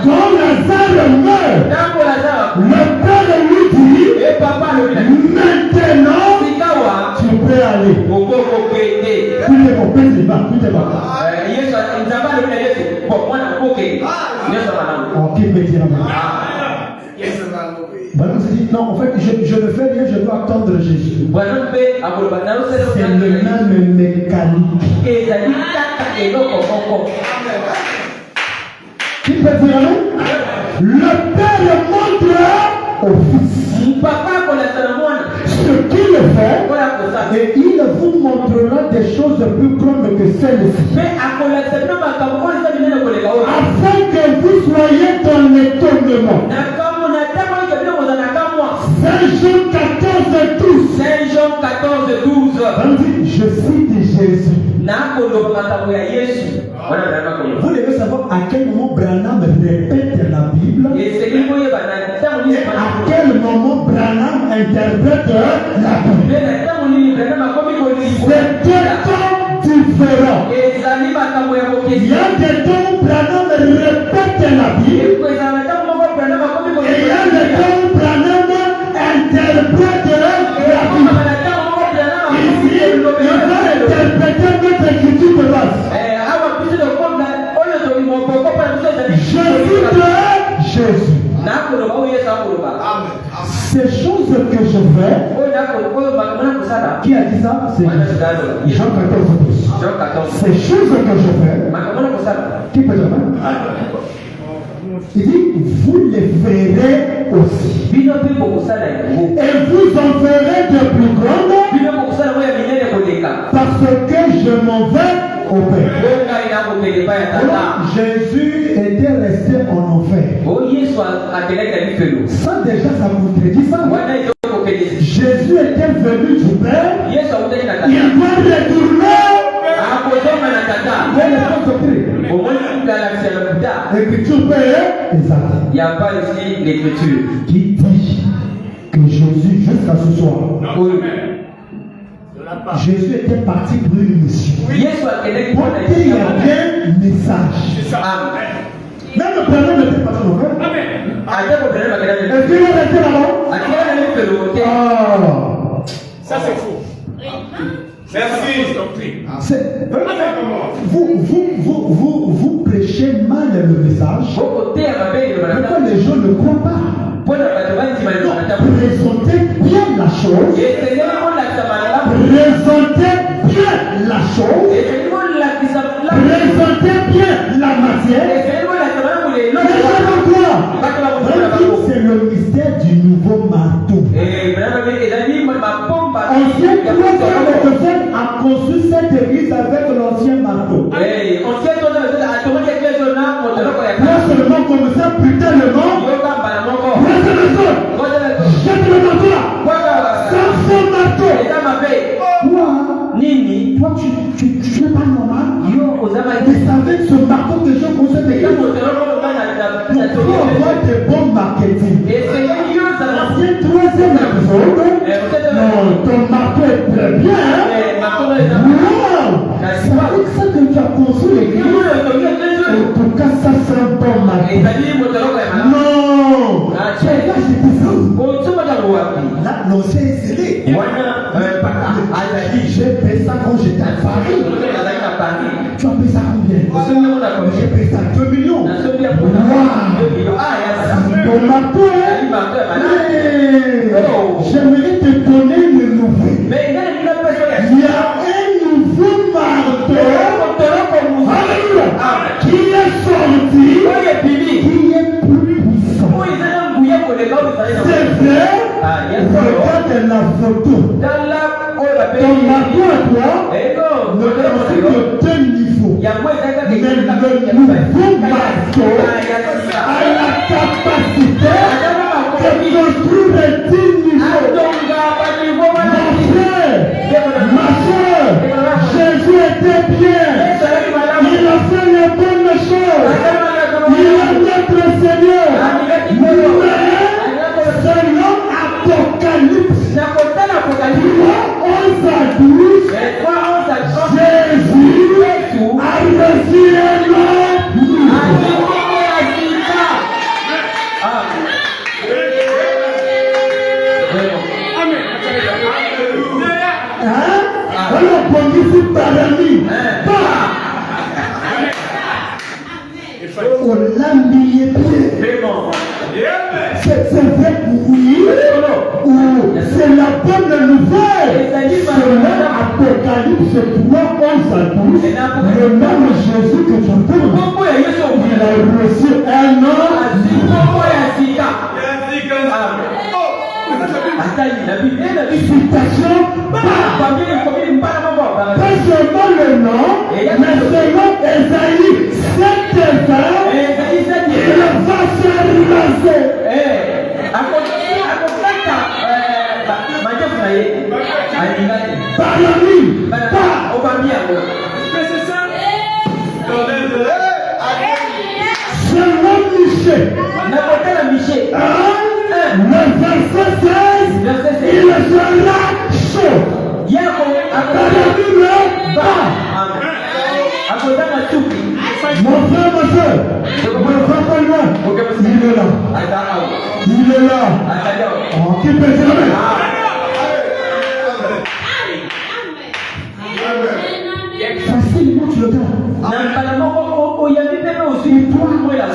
[SPEAKER 1] Quand Lazare meurt, le Père lui dit, maintenant, tu peux aller. Tout est bon, tout est bon. Ok, mais dire amen. Voilà, on s'est dit, non, on fait, je ne fais rien, je dois attendre Jésus. C'est le même mécanique. Qui peut dire amen? Le Père montre au Fils ce qu'il fait et il vous montrera des choses plus grandes que celles-ci. Afin que vous soyez dans l'étonnement. Saint Jean 14, 12.
[SPEAKER 2] Saint Jean 14, 12.
[SPEAKER 1] Je cite Jésus. Vous devez savoir à quel moment Branham répète la Bible et à quel moment Branham interprète la Bible. C'est deux temps différents. Il y a des temps où Branham répète la Bible et il y a des temps où Branham interprète la Bible. Ici, il va interpréter notre écriture de base. Jésus. Ces choses que je fais, qui a dit ça? C'est Jean 14. Ces choses que je fais, qui peut dire? Il dit, vous les ferez aussi. Et vous en ferez de plus grandes parce que je m'en vais au Père. Jésus était resté en enfer. Ça déjà, ça contredit ça. Jésus était venu du Père. Il doit retourner. L'écriture peut exact.
[SPEAKER 2] Il n'y a pas ici l'écriture
[SPEAKER 1] qui dit que Jésus, jusqu'à ce soir, Jésus était parti pour une mission. Il y a bien un message. Même le problème n'était pas son frère. Est-ce qu'il est resté là-bas?
[SPEAKER 3] Ça c'est faux. Merci.
[SPEAKER 1] Vous prêchez mal le message. Pourquoi les gens ne croient pas? Présentez bien la chose. Présentez bien la chose. Présentez bien la matière. C'est le mystère du nouveau marteau. Ancien Christ a conçu cette église avec l'ancien marteau. Pas seulement comme ça, putain le nom. Jette le marteau là. Sans son marteau. Toi, tu n'es pas normal. Vous savez que ce marteau que je conçois des gars. Pour avoir des bons marketing. C'est troisième épisode. Non, ton marteau est très bien. Wow! C'est avec ça que tu as construit l'église. En tout cas, ça c'est un bon marteau. Non! Tu es là, j'étais fou. Là, l'ancien est scellé. J'ai payé ça quand j'étais à Paris. Tu as payé ça combien? J'ai payé ça 2 millions. Ton marteau, j'aimerais te donner le nouveau. Il y a un nouveau marteau qui est sorti, qui est plus puissant. C'est vrai. Regarde la photo. Ton marteau à toi ne consiste que 2 niveaux. Mais le nouveau marteau a la capacité de construire 10 niveaux. Ma soeur, Jésus était bien. Il a fait les bonnes choses. Il est notre Seigneur. Mais selon Apocalypse 11 à 12, Jésus a reçu un homme. Alors, pour ici, parmi, on l'a mis pied. C'est vrai, oui.
[SPEAKER 3] c'est la bonne nouvelle. Selon Apocalypse 3, 11 à 12, le même Jésus que tu tournes, il a reçu un nom. Citation pas seulement le nom, mais selon Esaïe 7, il va se raser. Par la nuit, selon Michée, le verset 16, il sera chaud. Mon frère, ma soeur, ne va pas loin. Il est là. Il est là. Oh, qui peut dire amen? Facilement, tu le gardes.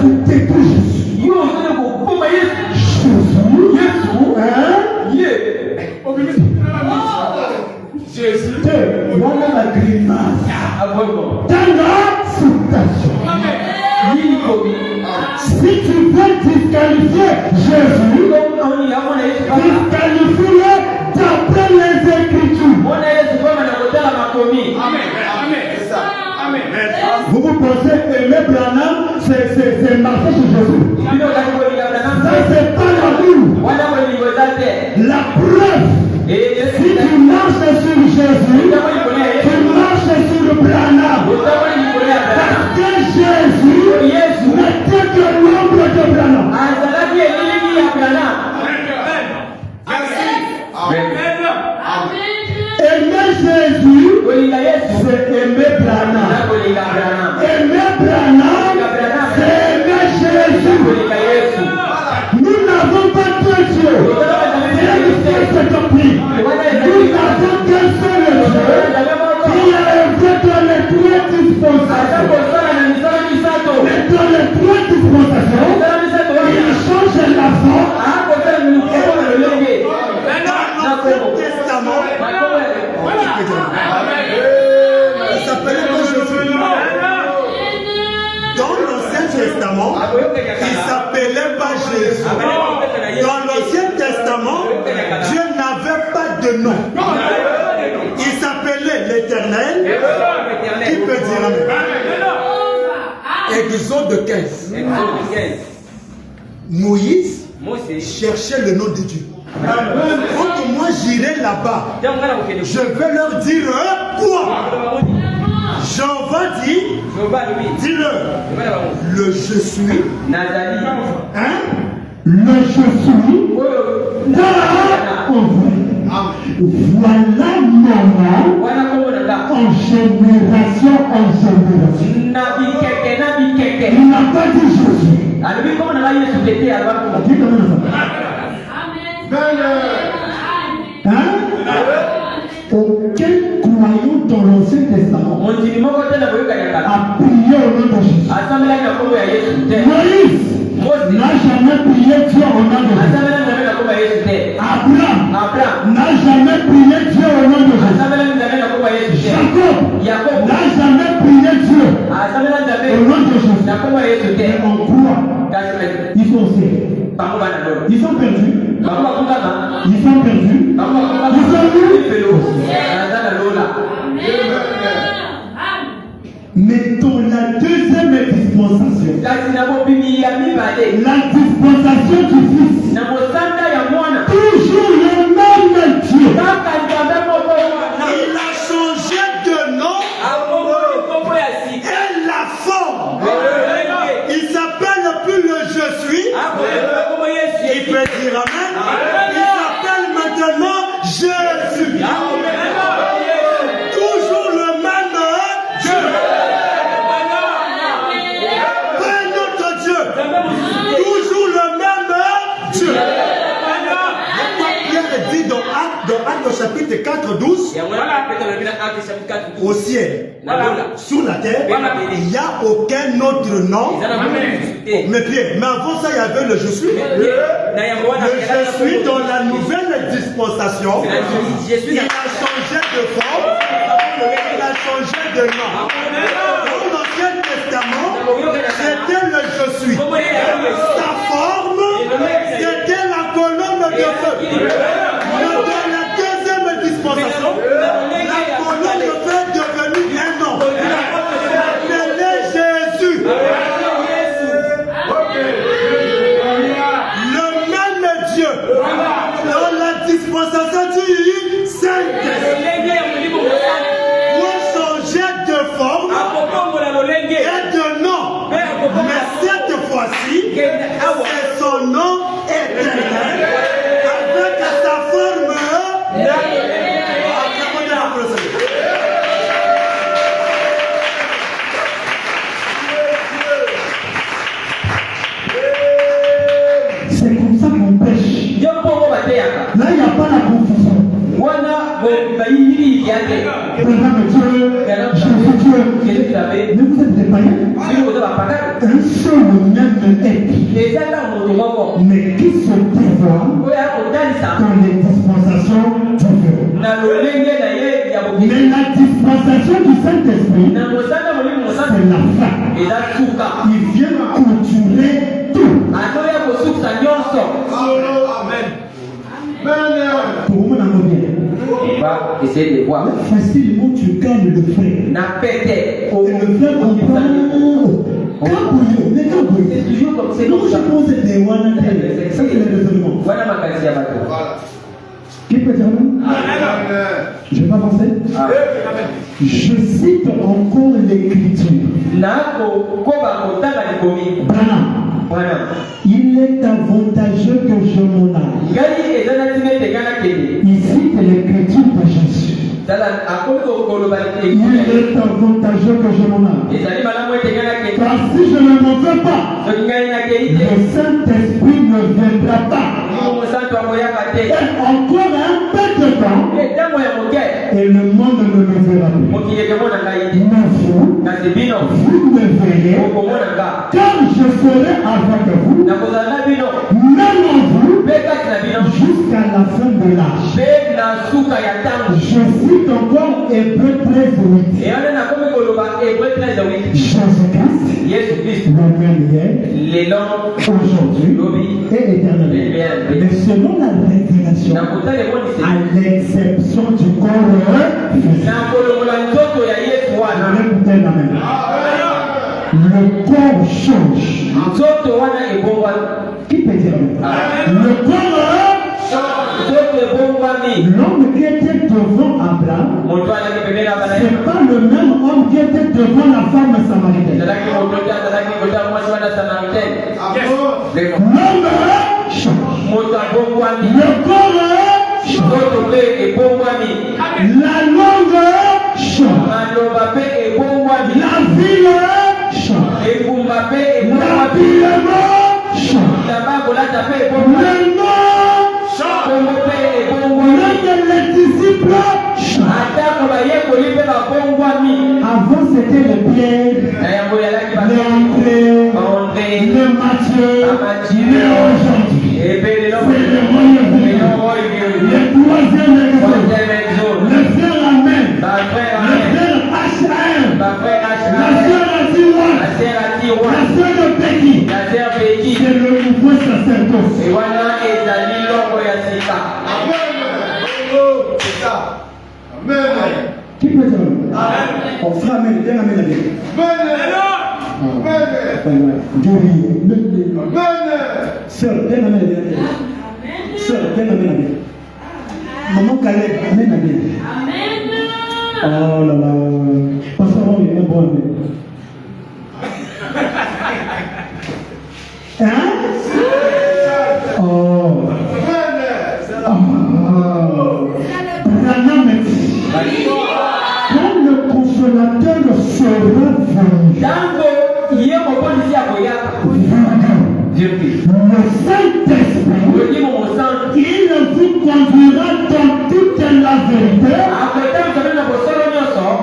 [SPEAKER 3] Tu t'épouses. Jésus, voilà la grimace. Tanga, citation. Si tu veux disqualifier Jésus, disqualifie-le d'après les Écritures. Vous pensez aimer Branham, c'est marcher sur Jésus. Ça, c'est pas l'amour. La preuve. Si tu marches sur Jésus, tu marches sur Branham. Parce que Jésus n'était que l'ombre de Branham. Aimer Jésus, c'est aimer Branham. Aimer Branham, c'est aimer Jésus. Nous n'avons pas deux dieux. C'est compris. Nous n'avons qu'un seul Dieu qui a œuvré dans les trois dispensations. Mais dans les trois dispensations, il change la forme. Dans l'Ancien Testament, il s'appelait pas Jésus. Dans l'Ancien Testament, Dieu n'avait pas de nom. Il s'appelait l'Éternel. Qui peut dire amen? Exode 15. Moïse cherchait le nom de Dieu. Quand moi j'irai là-bas, je vais leur dire quoi? Jehovah dit, dis-leur, le je suis, hein? Le je suis, voilà normal, en génération en génération. Il n'a pas dit Jésus. Hein? Aucun croyant dans l'Ancien Testament a prié au nom de Jésus. Moïse n'a jamais prié Dieu au nom de Jésus. Abraham n'a jamais prié Dieu au nom de Jésus. Jacob n'a jamais prié Dieu au nom de Jésus. Mais on croit. Ils sont sérieux. Ils sont perdus. Ils sont perdus. Ils sont mais dans la deuxième dispensation, la dispensation du Fils, toujours le même Dieu. Il a changé de nom et la forme. Il s'appelle plus le je suis. Il peut dire amen. Il s'appelle maintenant Jésus. Toujours le même Dieu. Pas un autre Dieu. Toujours le même Dieu. Pierre dit dans Acte chapitre 4, 12, au ciel, sur la terre, il n'y a aucun autre nom. Mais Pierre, mais avant ça, il y avait le je suis. Le je suis dans la nouvelle dispensation. Il a changé de forme, il a changé de nom. Dans l'Ancien Testament, c'était le je suis. Sa forme, c'était la colonne de feu. Dans la deuxième dispensation, la colonne de feu est devenue un nom. Appelé Jésus. Le même Dieu, dans la dispensation du Saint-Esprit, pour changer de forme et de nom. Mais cette fois-ci, c'est son nom éternel avec sa forme.
[SPEAKER 1] C'est comme ça qu'on pêche. Là, il n'y a pas la confusion. Mais vous êtes des païens. Un seul même être. Mais qui se dévoile dans les dispensations du feu. Mais la dispensation du Saint-Esprit, c'est la fin. Il vient clôturer tout. Pour vous,
[SPEAKER 2] On va essayer de voir.
[SPEAKER 1] facilement tu gagnes le frère. Et le frère comprend.
[SPEAKER 2] C'est toujours comme c'est
[SPEAKER 1] Donc je pense que c'est des one. Ça c'est le raisonnement.
[SPEAKER 2] Voilà ma qualité à bateau.
[SPEAKER 1] Qui peut dire non? Je vais avancer. Je cite encore l'écriture. Branham. Il est avantageux que je m'en aille. Il cite l'écriture de Jésus. Il est avantageux que je m'en aille. Car si je ne m'en vais pas, le Saint-Esprit ne viendra pas. Et encore un peu de temps, et le monde ne me verra plus. Mais vous me verrez, car je serai avec vous, même en vous, jusqu'à la fin de l'âge. Je cite encore Hébreux 13:8. Jésus-Christ, le même hier, aujourd'hui et éternellement. Mais selon la révélation, à l'exception du corps physique, le corps change. Qui peut dire le corps l'homme qui était devant Abraham, c'est pas le même homme qui était devant la femme samaritaine. L'homme change. Le corps change. La langue change. La ville change. L'habillement change. Le nom même les disciples changent. Avant c'était le Pierre, le André, le Matthieu, le aujourd'hui. C'est le moyen. Le troisième exode. Le frère Amen. Le frère HM. La sœur Atiwa. La sœur de Becky. C'est le nouveau sacerdoce. Qui peut dire on fera amen, bien amen avec. Sœur, bien amen avec. Sœur, bien amen avec. Maman Caleb, amen avec. Oh là là. Pasteur, on est un bon amen. Hein? Oh. Quand le consolateur sera venu, le Saint-Esprit, il vous conduira dans toute la vérité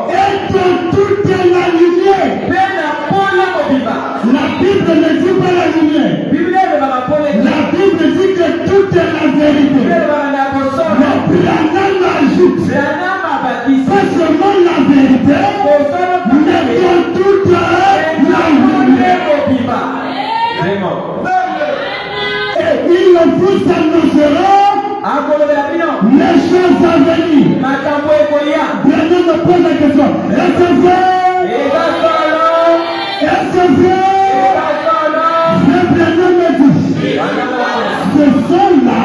[SPEAKER 1] et dans toute la lumière. La Bible ne dit pas la lumière. La Bible dit que toute la vérité. Le Branham ajoute pas seulement la vérité, mais dans toute la lumière. Et il vous annoncera les choses à venir. Branham me pose la question. Est-ce vrai? Est-ce vrai? Le Branham me dit. Ce sont là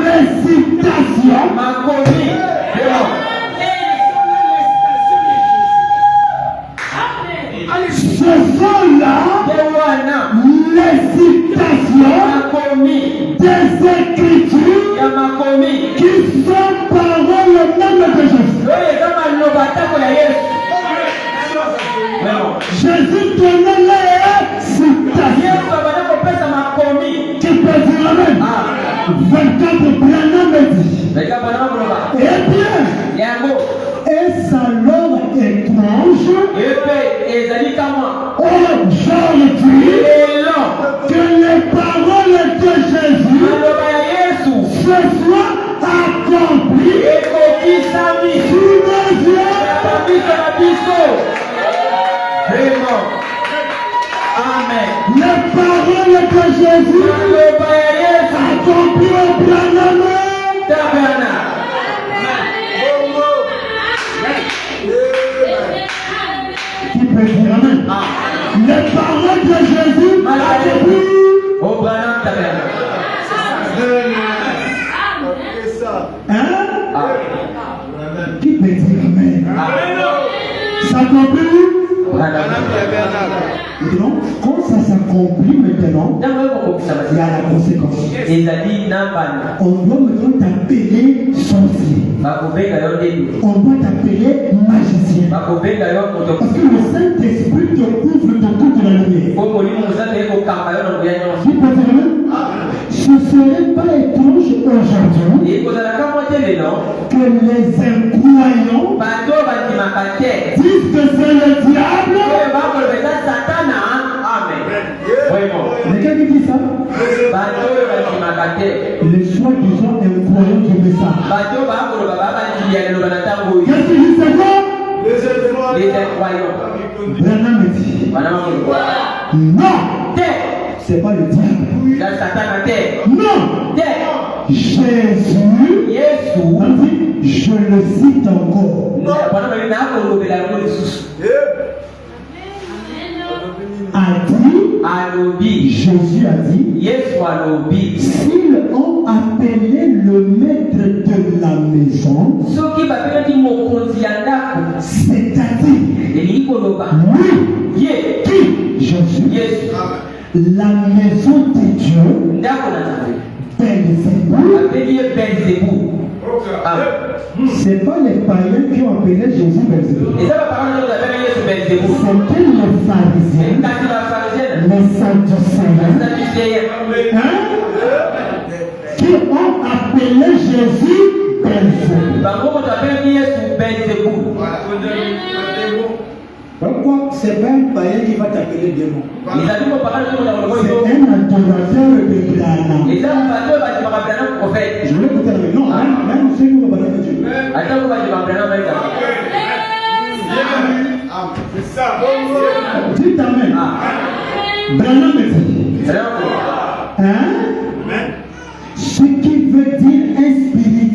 [SPEAKER 1] les citations. Ce sont là les citations des Écritures qui sont paroles même de Jésus. Jésus donnait les citations. Qui peut dire amen? 24 Branham me dit. Eh bien, est-ce alors étrange aujourd'hui que les paroles de Jésus se soient accomplies sous nos yeux?
[SPEAKER 2] Amen.
[SPEAKER 1] Les paroles de Jésus accomplies au Branham. Qui peut dire amen? Les paroles de Jésus accomplies
[SPEAKER 2] au Branham tabernacle.
[SPEAKER 1] Hein? Qui peut dire amen? Ça s'accomplit? Maintenant, quand ça s'accomplit maintenant, il y a la conséquence. On doit maintenant t'appeler sorcier. On doit t'appeler magicien. Parce que le Saint-Esprit te couvre de toute la lumière. Ce ne serait pas étrange aujourd'hui que les incroyants disent que c'est le diable. Mais quelqu'un qui dit ça? Les soi-disant incroyants qui fait ça. Qu'est-ce qu'ils disent? C'est quoi?
[SPEAKER 2] Les incroyants.
[SPEAKER 1] Branham me dit. Non! C'est pas le diable. Non! Jésus, je le cite encore. Jésus a dit, s'ils ont appelé le maître de la maison, c'est-à-dire lui, qui? Jésus, la maison de Dieu, Belzéboul. C'est pas les païens qui ont appelé Jésus Belzéboul. C'était les pharisiens, les sadducéens, qui ont appelé Jésus Belzéboul. Pourquoi c'est pas un païen qui va t'appeler démon? C'est un adorateur de Branham. Je vais vous dire, non, même ceux qui vont parler de Dieu. C'est ça. Dites amen. Branham me dit. Hein? Ce qui veut dire un spirit.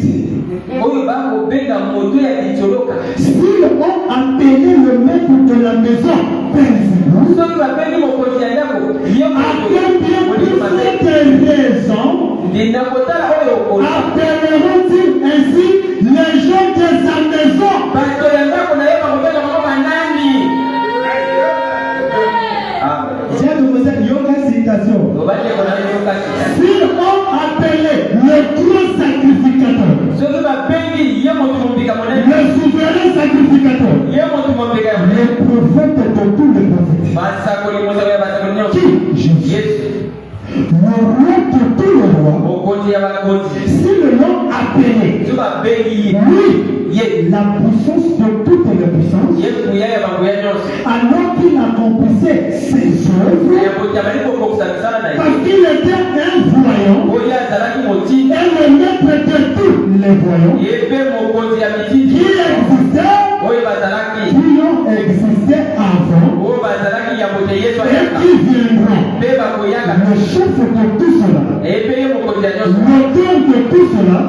[SPEAKER 1] S'ils ont appelé le maître de la maison Belzéboul, appelleront-ils ainsi les gens de sa maison? citation. S'ils ont appelé le gros sacrificateur, le souverain sacrificateur, le prophète de tous les prophètes, qui? Jésus. Le roi de tous les rois, s'ils l'ont appelé, Lui, la puissance de toutes les puissances, alors qu'il accomplissait ses œuvres, parce qu'il était un voyant, et le maître de tous les voyants, qui ont existé avant, et qui viendront. Le chef de tout cela, l'auteur de tout cela,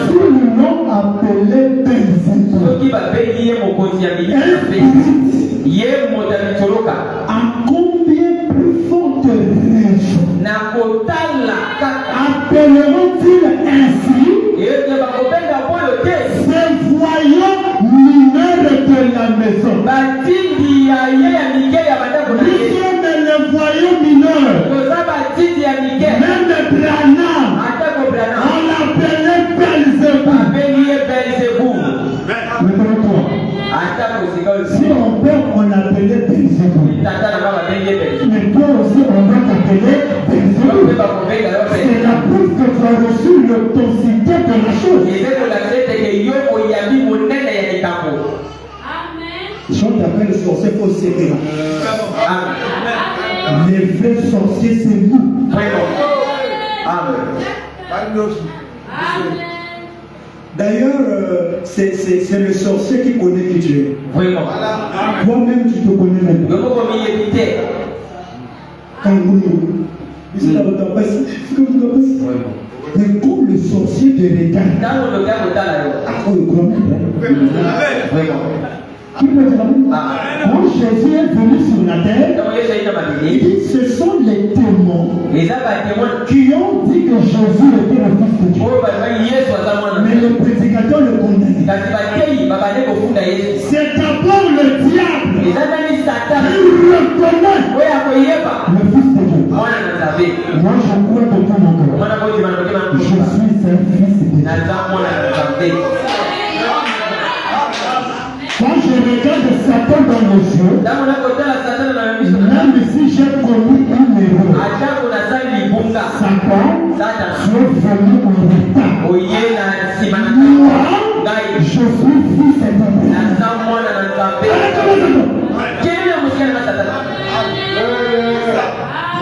[SPEAKER 1] sous le nom appelé à combien plus forte raison appelleront-ils ainsi ces voyants mineurs de la maison? Nous sommes les voyants mineurs. Même Branham, on l'appelait Belzéboul. Si on père, on l'appelait Belzéboul. Mais toi aussi, on va t'appeler Belzéboul. C'est la preuve que tu as reçu l'authenticité de la chose. Si on t'appelle sorcier, il faut s'aider. Les vrais sorciers, c'est nous. D'ailleurs, c'est le sorcier qui connaît qui tu es. Toi-même, tu te connais maintenant. Mais comme le sorcier te regarde, qui peut dire quand Jésus est venu sur la terre, ce sont les témoins qui ont dit que Jésus était le Fils de Dieu. Mais le prédicateur le condamne. C'est d'abord le diable qui reconnaît le Fils de Dieu. Moi, je crois de tout mon cœur. Je suis un fils de Dieu. Quand je regarde Satan dans les yeux, même si j'ai commis une erreur, Satan, tu es venu en retard. Moi, je suis fils de Dieu.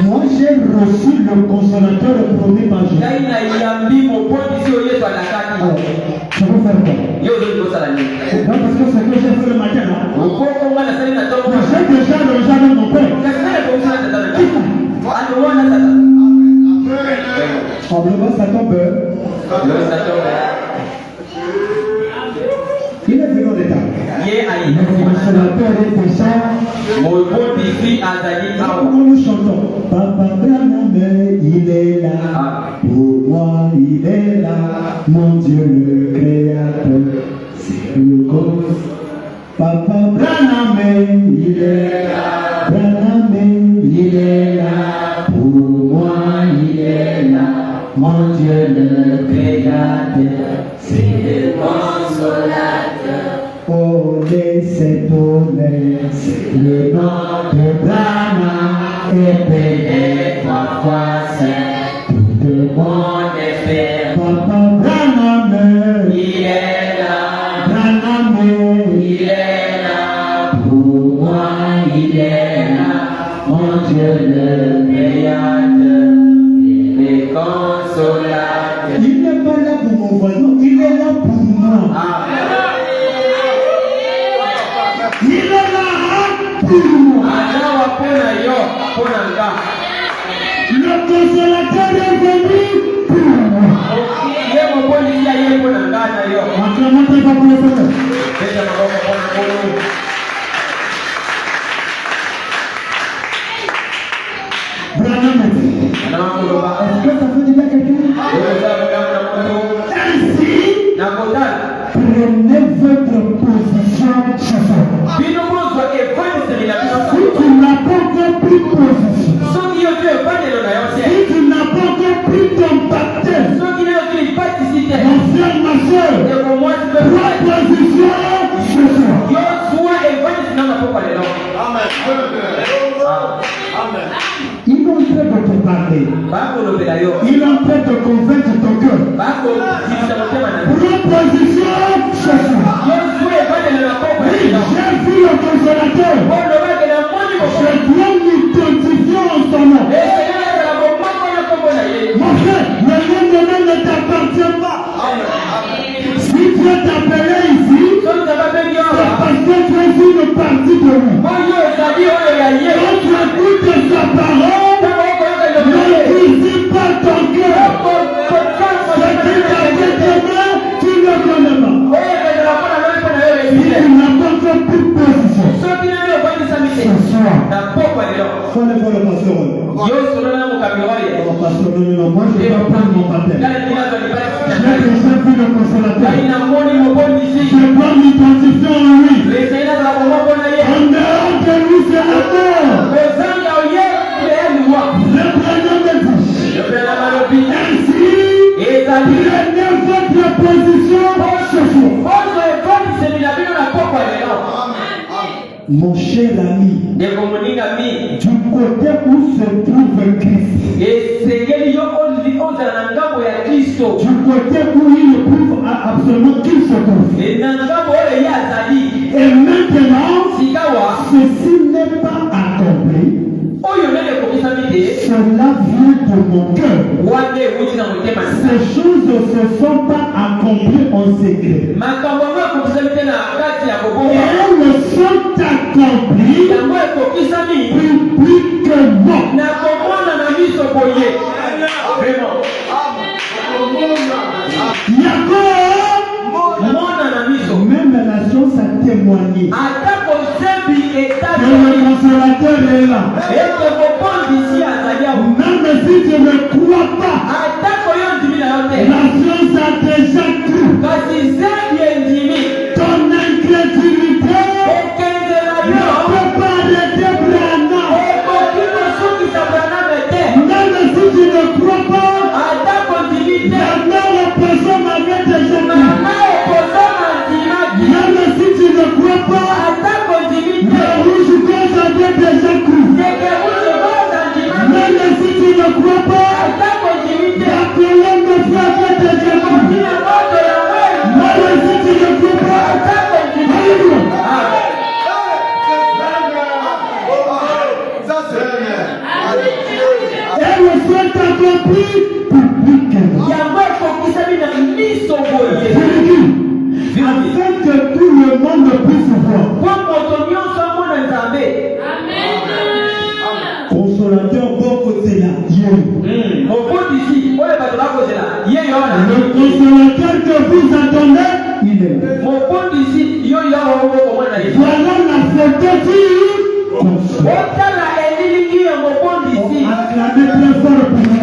[SPEAKER 1] Moi, j'ai reçu le consolateur promis par Jésus. Je vais faire quoi? Non, parce que ce que j'ai fait le matin, j'ai déjà logé avec mon père. Probablement, Satan peur. Il est venu en état. Le consolateur est déjà. Nous nous chantons. Papa Branham, il est là. Pour moi, il est là. Mon Dieu, le Créateur. C'est le cause. Papa Branham, il est là. Branham, il est là. Pour moi, il est là. Mon Dieu, le Créateur. C'est le consolateur. Oh, laissez tomber, c'est le nom de Branham, et peut-être parfois c'est tout le monde est fait. Papa Branham, il est là. Branham, il est là. Pour moi, il est là. Mon Dieu, le Créateur, le consolateur. Il n'est pas là pour mon voisin, il est là pour moi. Il est là pour moi. Le consolateur est venu pour moi. Acclamons très fort pour le Seigneur. Branham, est-ce que ça veut dire quelque chose? Ainsi, prenez votre position chez vous. Si tu n'as pas encore pris position, si tu n'as pas encore pris ton baptême, mon frère, ma soeur, prends position chez toi. Il est en train de te parler. Il est en train de convaincre ton cœur. Prends
[SPEAKER 3] position ce soir. Oui, j'ai vu le consolateur. Je dois m'identifier en son nom. Mon frère, le nom de Dieu ne t'appartient pas. Si Dieu t'appelait ici, c'est parce que tu es une partie de lui. Quand tu écoutes sa parole, ne cuisine pas ton cœur. Ce qui t'a fait demain, tu ne le connais pas. Si tu n'as pas fait plus de position, ce soir, faut le pasteur. Moi, je ne vais pas prendre mon baptême. J'ai déjà vu le consolateur. Je dois m'identifier en lui. En dehors de lui, c'est la mort. Le prénom me dit. Ainsi, prenez votre position ce soir. Mon cher ami, du côté où se trouve Christ, du côté où il ne trouve absolument qu'il se trouve. Et maintenant, ceci n'est pas accompli. Cela vient de mon cœur. Ces choses ne se sont pas accomplies en secret. Elles ne sont accomplies publiquement. Même la chose a témoigné que le consolateur est là. Même si je ne crois pas, la science a déjà cru. Ton incrédulité ne peut pas arrêter Branham. Même si tu ne crois pas, la mère personne avait déjà cru. Même si tu ne crois pas, le rouge gauche avait déjà cru. Même si tu ne crois pas, la colonne de foi avait déjà cru. Même si tu ne crois pas, alléluia. Elle soit accomplie publiquement. Afin que tout le monde puisse voir. Consolateur, bon côté là. Le consolateur que vous attendez, il est là. Voilà la photo du consolateur. Acclamez très fort pour lui.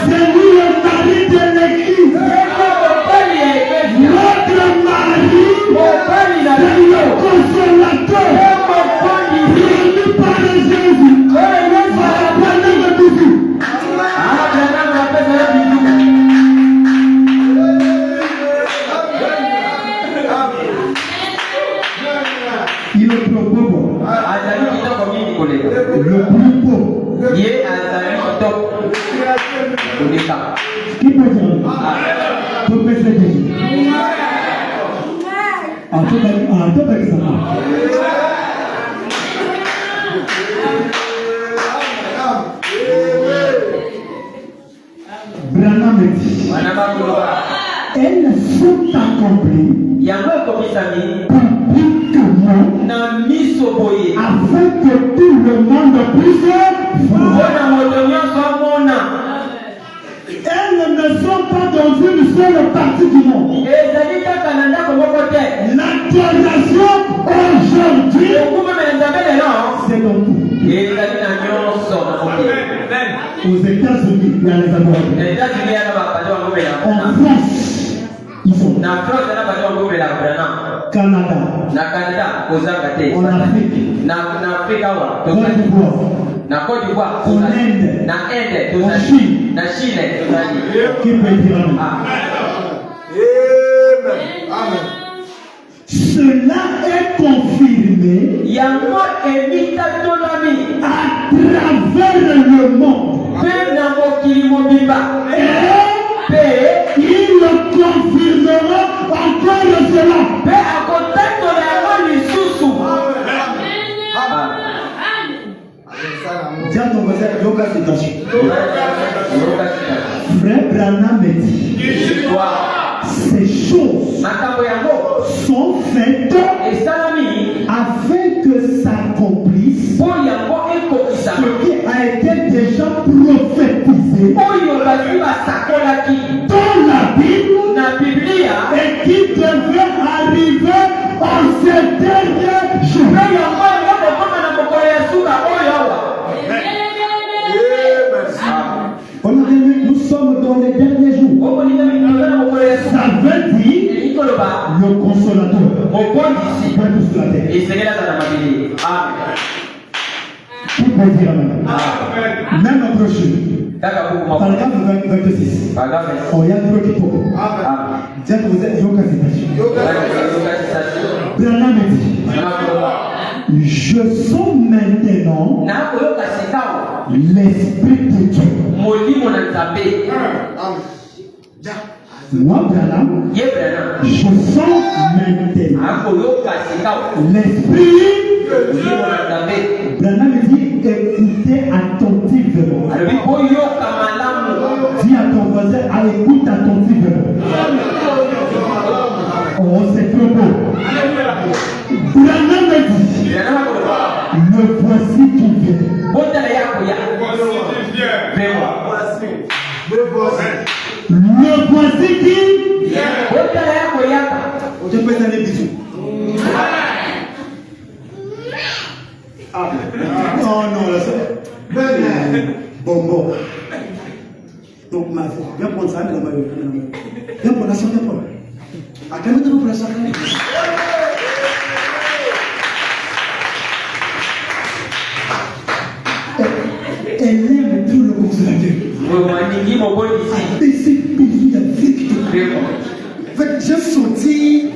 [SPEAKER 3] C'est lui le mari de l'église. Notre mari, c'est le consolateur. Prévu par Jésus. Il est trop beau. Le plus beau. Qui peut dire? Tout peut se dire. Tout peut ça. Branham dit. Elles sont accomplies publiquement afin que tout le monde puisse voir. Elles ne sont pas dans une seule partie du monde. L'adoration aujourd'hui, c'est dans tout. Aux États-Unis, il y a les adorateurs. En France, ils sont. Canada. En Afrique. Côte d'Ivoire.
[SPEAKER 2] Na Côte d'Ivoire,
[SPEAKER 1] en Inde,
[SPEAKER 2] na Inde,
[SPEAKER 1] en Chine.
[SPEAKER 2] na Chine,
[SPEAKER 1] Qui peut dire Amen?
[SPEAKER 3] Amen.
[SPEAKER 1] Cela est confirmé
[SPEAKER 2] yango emita tolami
[SPEAKER 1] à travers le monde.
[SPEAKER 2] pe na mokili mobimba
[SPEAKER 1] Et il le confirmera encore cela.
[SPEAKER 2] pe akotatola yango lisusu.
[SPEAKER 1] Tiens ton voisin, yoga citation. Frère Branham me dit, ces choses
[SPEAKER 2] makambo yango
[SPEAKER 1] sont faites
[SPEAKER 2] esalami
[SPEAKER 1] afin que s'accomplisse
[SPEAKER 2] po yango ekokisa
[SPEAKER 1] ce qui a été déjà prophétisé
[SPEAKER 2] oyo basi basakolaki
[SPEAKER 1] dans la Bible
[SPEAKER 2] na biblia
[SPEAKER 1] et qui devait arriver en ces derniers jours.
[SPEAKER 2] pe yango ekokoma na mokolo ya suka oyo awa.
[SPEAKER 1] Nous sommes dans les derniers jours. Ça veut dire le consolateur. Et c'est là qui peut dire Amen. Même approché. Paragraphe 26. On y a un truc qui tombe. Dieu vous êtes yoga citation. Branham dit, je sens maintenant l'esprit de Dieu. Moi, Branham, je sens maintenant l'esprit. Branham dit, écoutez attentivement. Dis à ton voisin, écoute attentivement. Oh, c'est trop beau. Branham dit, le voici qui vient. Le voici qui je peux donner des bisous. Oh non, là c'est bonbon. Donc ma fille, viens prendre ça, viens prendre la santé pour. À quel moment pour la santé? Elle aime tout le consolateur. J'ai senti.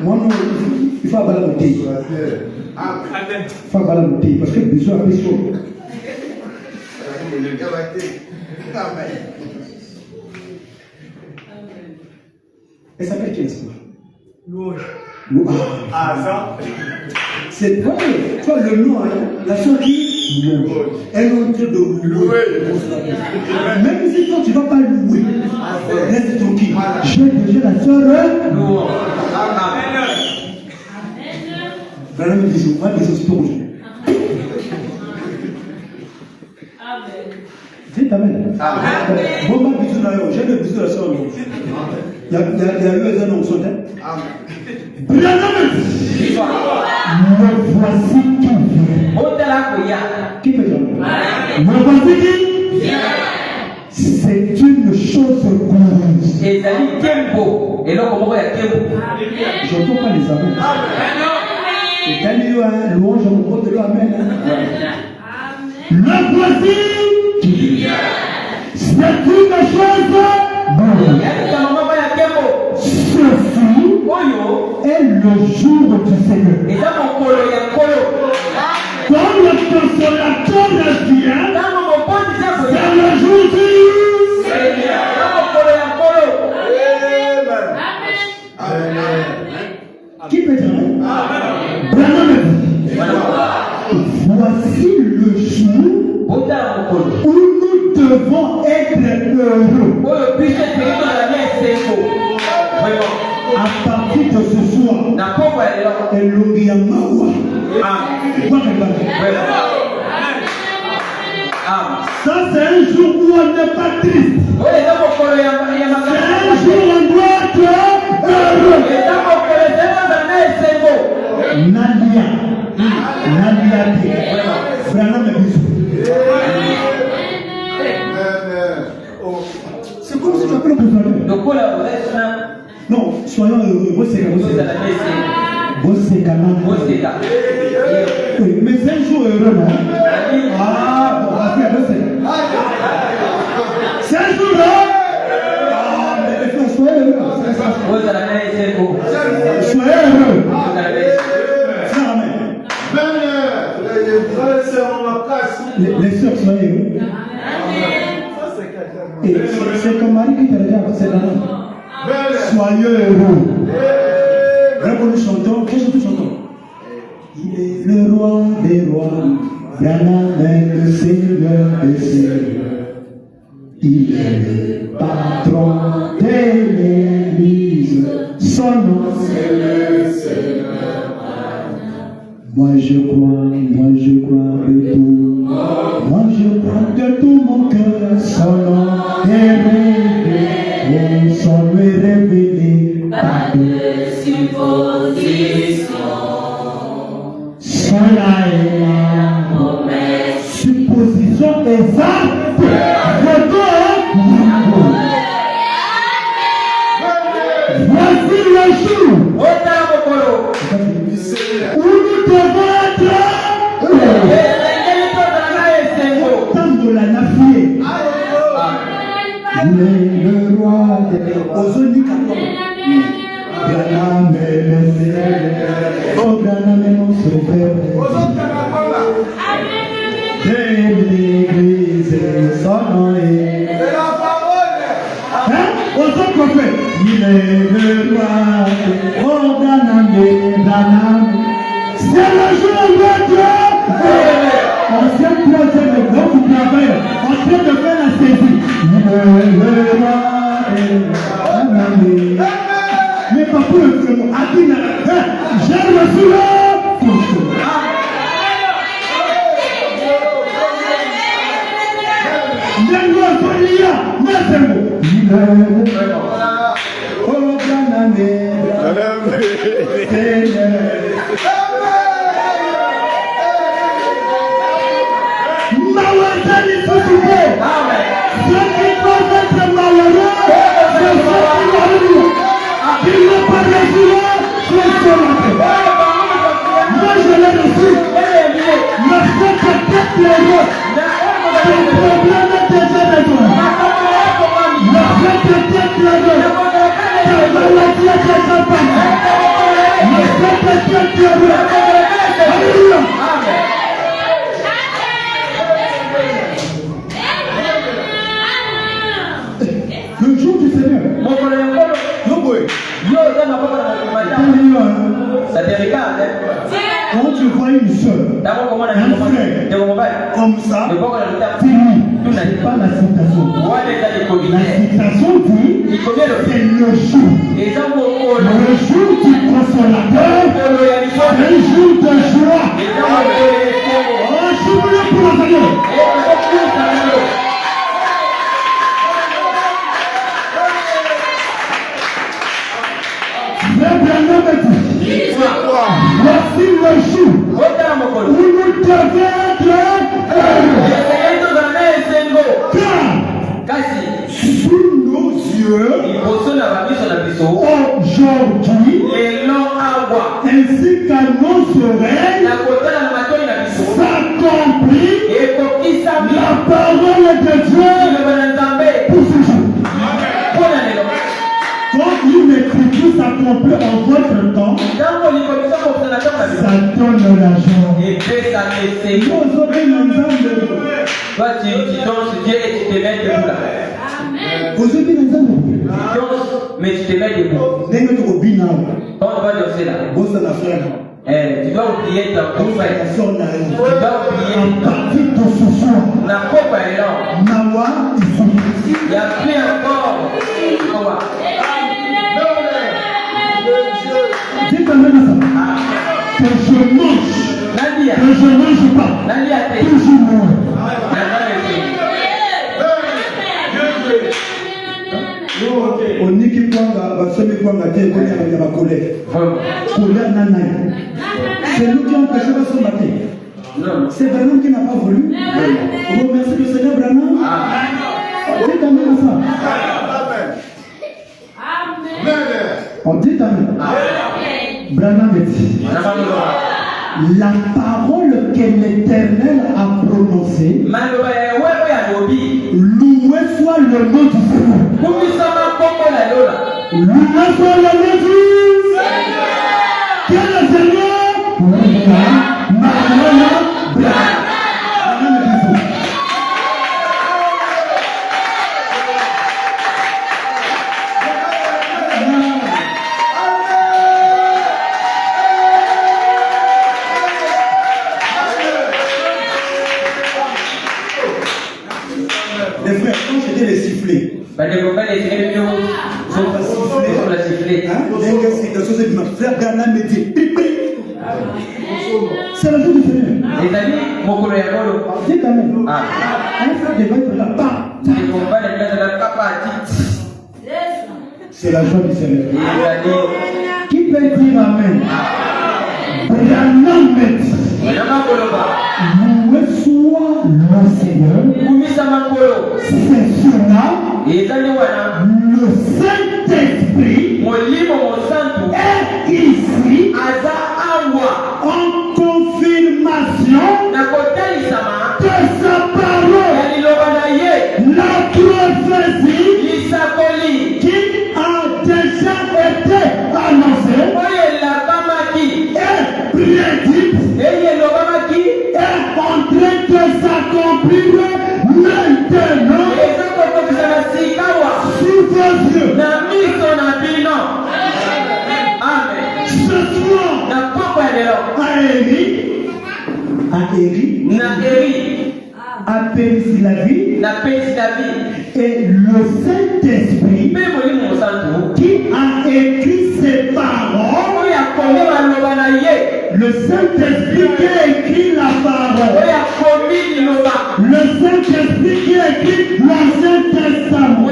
[SPEAKER 1] Moi, non, il faut avoir la bouteille. Il faut avoir la bouteille parce que besoin a besoin. Elle s'appelle qui est-ce? Louange. Ah, ça? C'est toi, le nom, hein? La soeur qui louange. Elle est en train de louer. Même si toi tu ne vas pas louer, reste tranquille. J'ai déjà la soeur louange. Voilà mes bisous, moi bisous, c'est tout rouge. Dites Amen. Bon, ma bisou là, j'ai le bisou de la soeur louange. Il y a eu un nom son tête. Branham dit, me voici qui vient. Qui peut dire? Me voici qui vient. C'est une chose glorieuse. Je n'entends pas les amens. Et quand il y a un louange, on compte de l'amen. Le voici qui vient. C'est une chose glorieuse. Ceci est le jour du Seigneur. Quand le consolateur vient, c'est le jour du Seigneur. Qui peut dire? Branham dit, voici le jour où nous devons être heureux. À partir de ce soir, ça c'est un jour où on n'est pas triste. C'est un jour où on doit être heureux. Nadia, Branham est bisou. C'est comme si tu appelles le consolateur. Non, soyons heureux.
[SPEAKER 2] Boseka.
[SPEAKER 1] Mais c'est un jour heureux, non? Ah, bon, c'est un jour heureux. Ah, mais les frères, soyez heureux. Soyez heureux. Frère, amen. Les sœurs, soyez heureux. Et c'est ton mari qui te regarde, c'est là. Soyez heureux. Quand nous chantons, qu'est-ce que nous chantons? Il est le roi des rois, Branham est le Seigneur des seigneurs. Il est le patron de l'Église, son nom c'est le Seigneur. Moi je crois de tout. Moi je crois de tout mon cœur, son nom est révélé, son nom est révélé. Pas de supposition. Cela est la promesse. Supposition exacte. Voici le jour où nous devons être au temps de la nafie. Il est le roi des Branham est le Seigneur. Oh, Branham est mon sauveur. De l'Église, son nom est. C'est la parole. Hein? Aux autres prophètes. Il est le roi. Oh, Branham est Branham. C'est le jour de Dieu. Ancien troisième, donc tu travailles en train de faire la saisie. Il est le roi. Branham est. Mais pas pour le frère, Adina, j'ai reçu le moi je l'ai reçu. Merci peut-être les autres. Le problème est déjà réglé. Merci peut-être les autres. Ta maladie est déjà partie. Merci peut-être les autres. Alléluia. Le jour du Seigneur.
[SPEAKER 2] Ça te regarde.
[SPEAKER 1] Quand tu vois une soeur, un frère, comme ça, dis-lui, c'est pas la citation. La citation dit, c'est le jour. Le jour du consolateur, un jour de joie. Oh, je suis venu pour la Seigneur. Voici le jour où nous devons être car sous nos yeux aujourd'hui ainsi qu'à nos oreilles s'accomplit la parole de Dieu pour ce jour. Quand une écriture s'accomplit en votre temps, ça donne la joie.
[SPEAKER 2] Toi, tu danses Dieu et tu te mets debout là.
[SPEAKER 1] Aujourd'hui, les hommes,
[SPEAKER 2] mais tu te mets debout. Quand on va danser là, tu dois oublier ta confesse. Tu dois oublier la copa est là. Il n'y a plus encore.
[SPEAKER 1] Dites amen à ça. Que je mange. Que je ne mange pas. Toujours moins. Oniki kwanga basomi kwanga te konya ya bakole. Koля nanai. C'est nous qui empêchons de se mater. C'est Branham qui n'a pas voulu. Remercie le Seigneur Branham. Dites amen à ça. On dit amen. Branham dit, la parole que l'Éternel a prononcée, loué soit le nom du Seigneur. Loué soit le nom du Seigneur. Quel est le Seigneur?
[SPEAKER 2] Les frères, quand j'étais les sifflets,
[SPEAKER 1] on va siffler.
[SPEAKER 2] Frère Branham me dit, c'est la jour du Seigneur. Dis quand même. Un frère devait être là-bas. C'est la joie du Seigneur. Qui peut dire Amen? Branham me dit, loué soit le Seigneur. C'est cela. Le Saint-Esprit est ici en confirmation de sa parole. La prophétie qui a déjà été annoncée est prédite est en train de s'accomplir maintenant sous vos yeux. Ce soir, à Périslavie, et le Saint-Esprit qui a écrit ces paroles, le Saint-Esprit qui a écrit la parole, le Saint-Esprit qui a écrit l'Ancien Testament,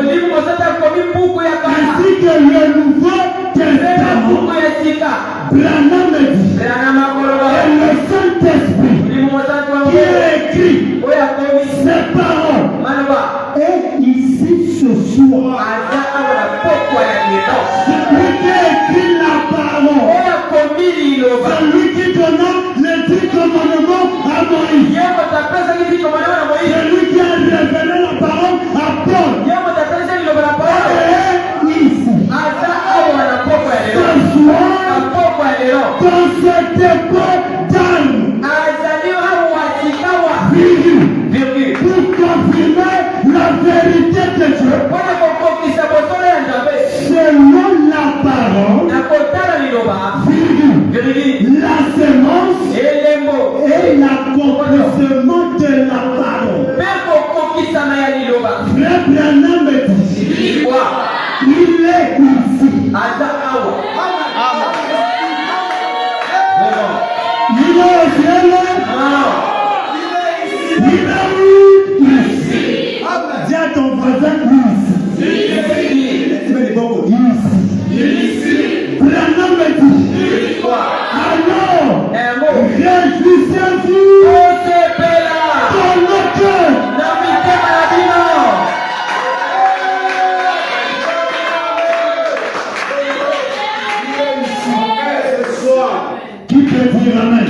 [SPEAKER 2] ainsi que le Nouveau Testament. Branham dit, et le Saint-Esprit qui a écrit ces paroles est ici ce soir. Celui qui a écrit la parole, celui qui donna les 10 commandements à Moïse, celui qui a révélé la parole à Paul, est ici. Ce soir, dans cette époque d'âme, pour confirmer la vérité de Dieu, selon la parole, la semence et l'accomplissement de la parole. Frère Branham me dit, il est ici. Il est au ciel. Il est ici. Dis à ton voisin ici. Branham me dit, alors, réjouissez-vous dans le cœur. Qui peut dire Amen?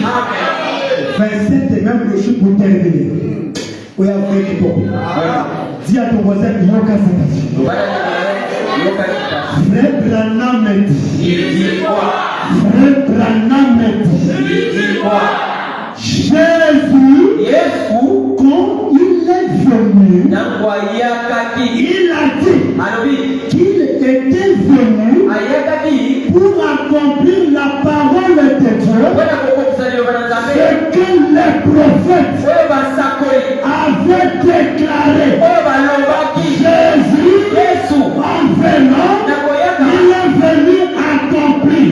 [SPEAKER 2] 27 et même le chiffre pour terminer. Oui, avec toi. Dis à ton voisin, Yoka Satation. Frère Branham me dit. Frère Branham me dit. Jésus, quand il est venu, il a dit qu'il était venu pour accomplir la parole de Dieu, ce que les prophètes avaient déclaré. Jésus, en venant, il est venu accomplir ce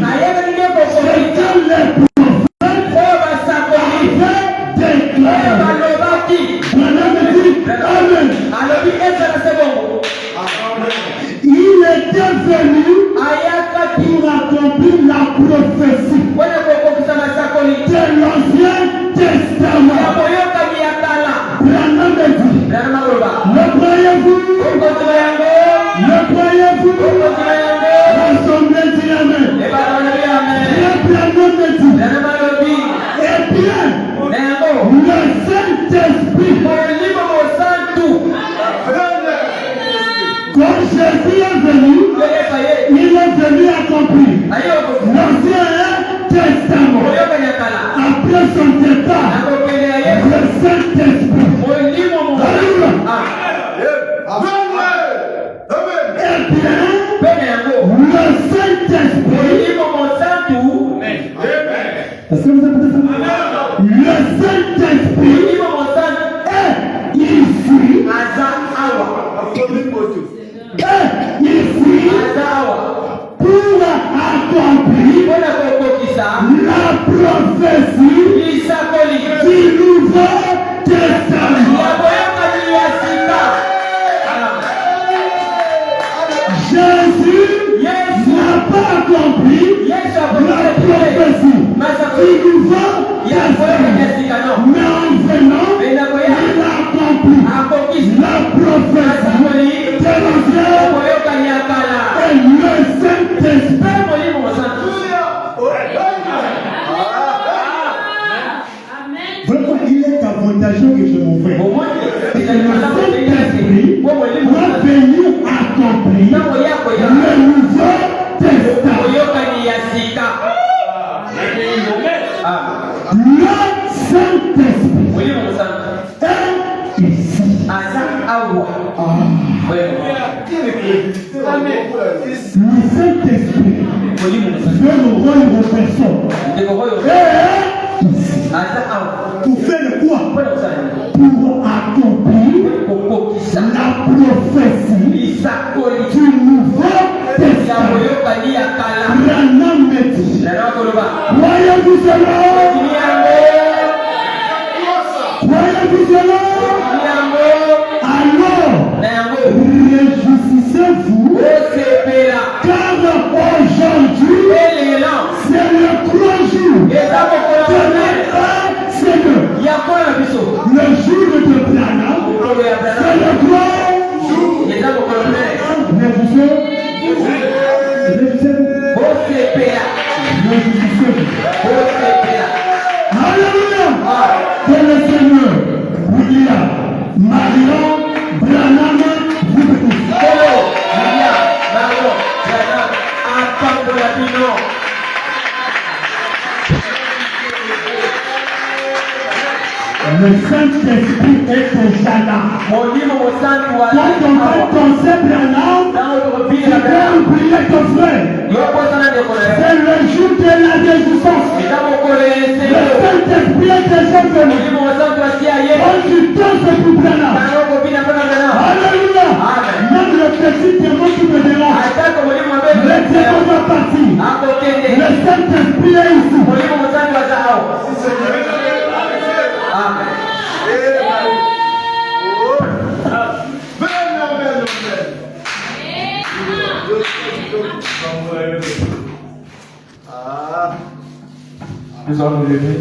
[SPEAKER 2] que les prophètes avaient déclaré. Branham dit Amen. Il était venu pour accomplir la prophétie de l'Ancien Testament. Branham dit, le croyez-vous? Le croyez-vous? L'Assemblée dit Amen.
[SPEAKER 3] le Saint-Esprit. Quand Jésus est venu, il est venu accomplir l'Ancien Testament. Après son départ, le Saint-Esprit. Alléluia. Eh bien, le Saint-Esprit. Est-ce que vous écoutez ça? Le Saint-Esprit est ici. Pour accomplir la prophétie du Nouveau Testament. Jésus n'a pas accompli la prophétie du Nouveau Testament. Mais en venant, il a accompli la prophétie de l'Ancien et le Saint-Esprit. Vraiment, il est avantageux que je m'en vais. Le Saint-Esprit va venir accomplir le Nouveau Testament. Le Saint-Esprit est ici. Le Saint-Esprit veut nous rendre aux personnes. Pour faire le quoi? Pour accomplir la prophétie du Nouveau Testament. Croyez-vous cela? Croyez-vous cela? Alors, réjouissez-vous, car aujourd'hui, c'est le 3 jours de notre Seigneur. Le jour de Branham, c'est le 3 jours. Alléluia. Que le Seigneur vous dira, Marion, Branham, vous tous. Le Saint-Esprit est déjà là. Quand on fait penser Branham, tu peux oublier ton frère. C'est le jour de la résistance. Le Saint-Esprit est déjà venu. On du temps c'est pour Branham. Alléluia. Même le petit démon qui me dérange, le démon va partir. Le Saint-Esprit est ici.
[SPEAKER 2] Amen. Nous allons nous lever.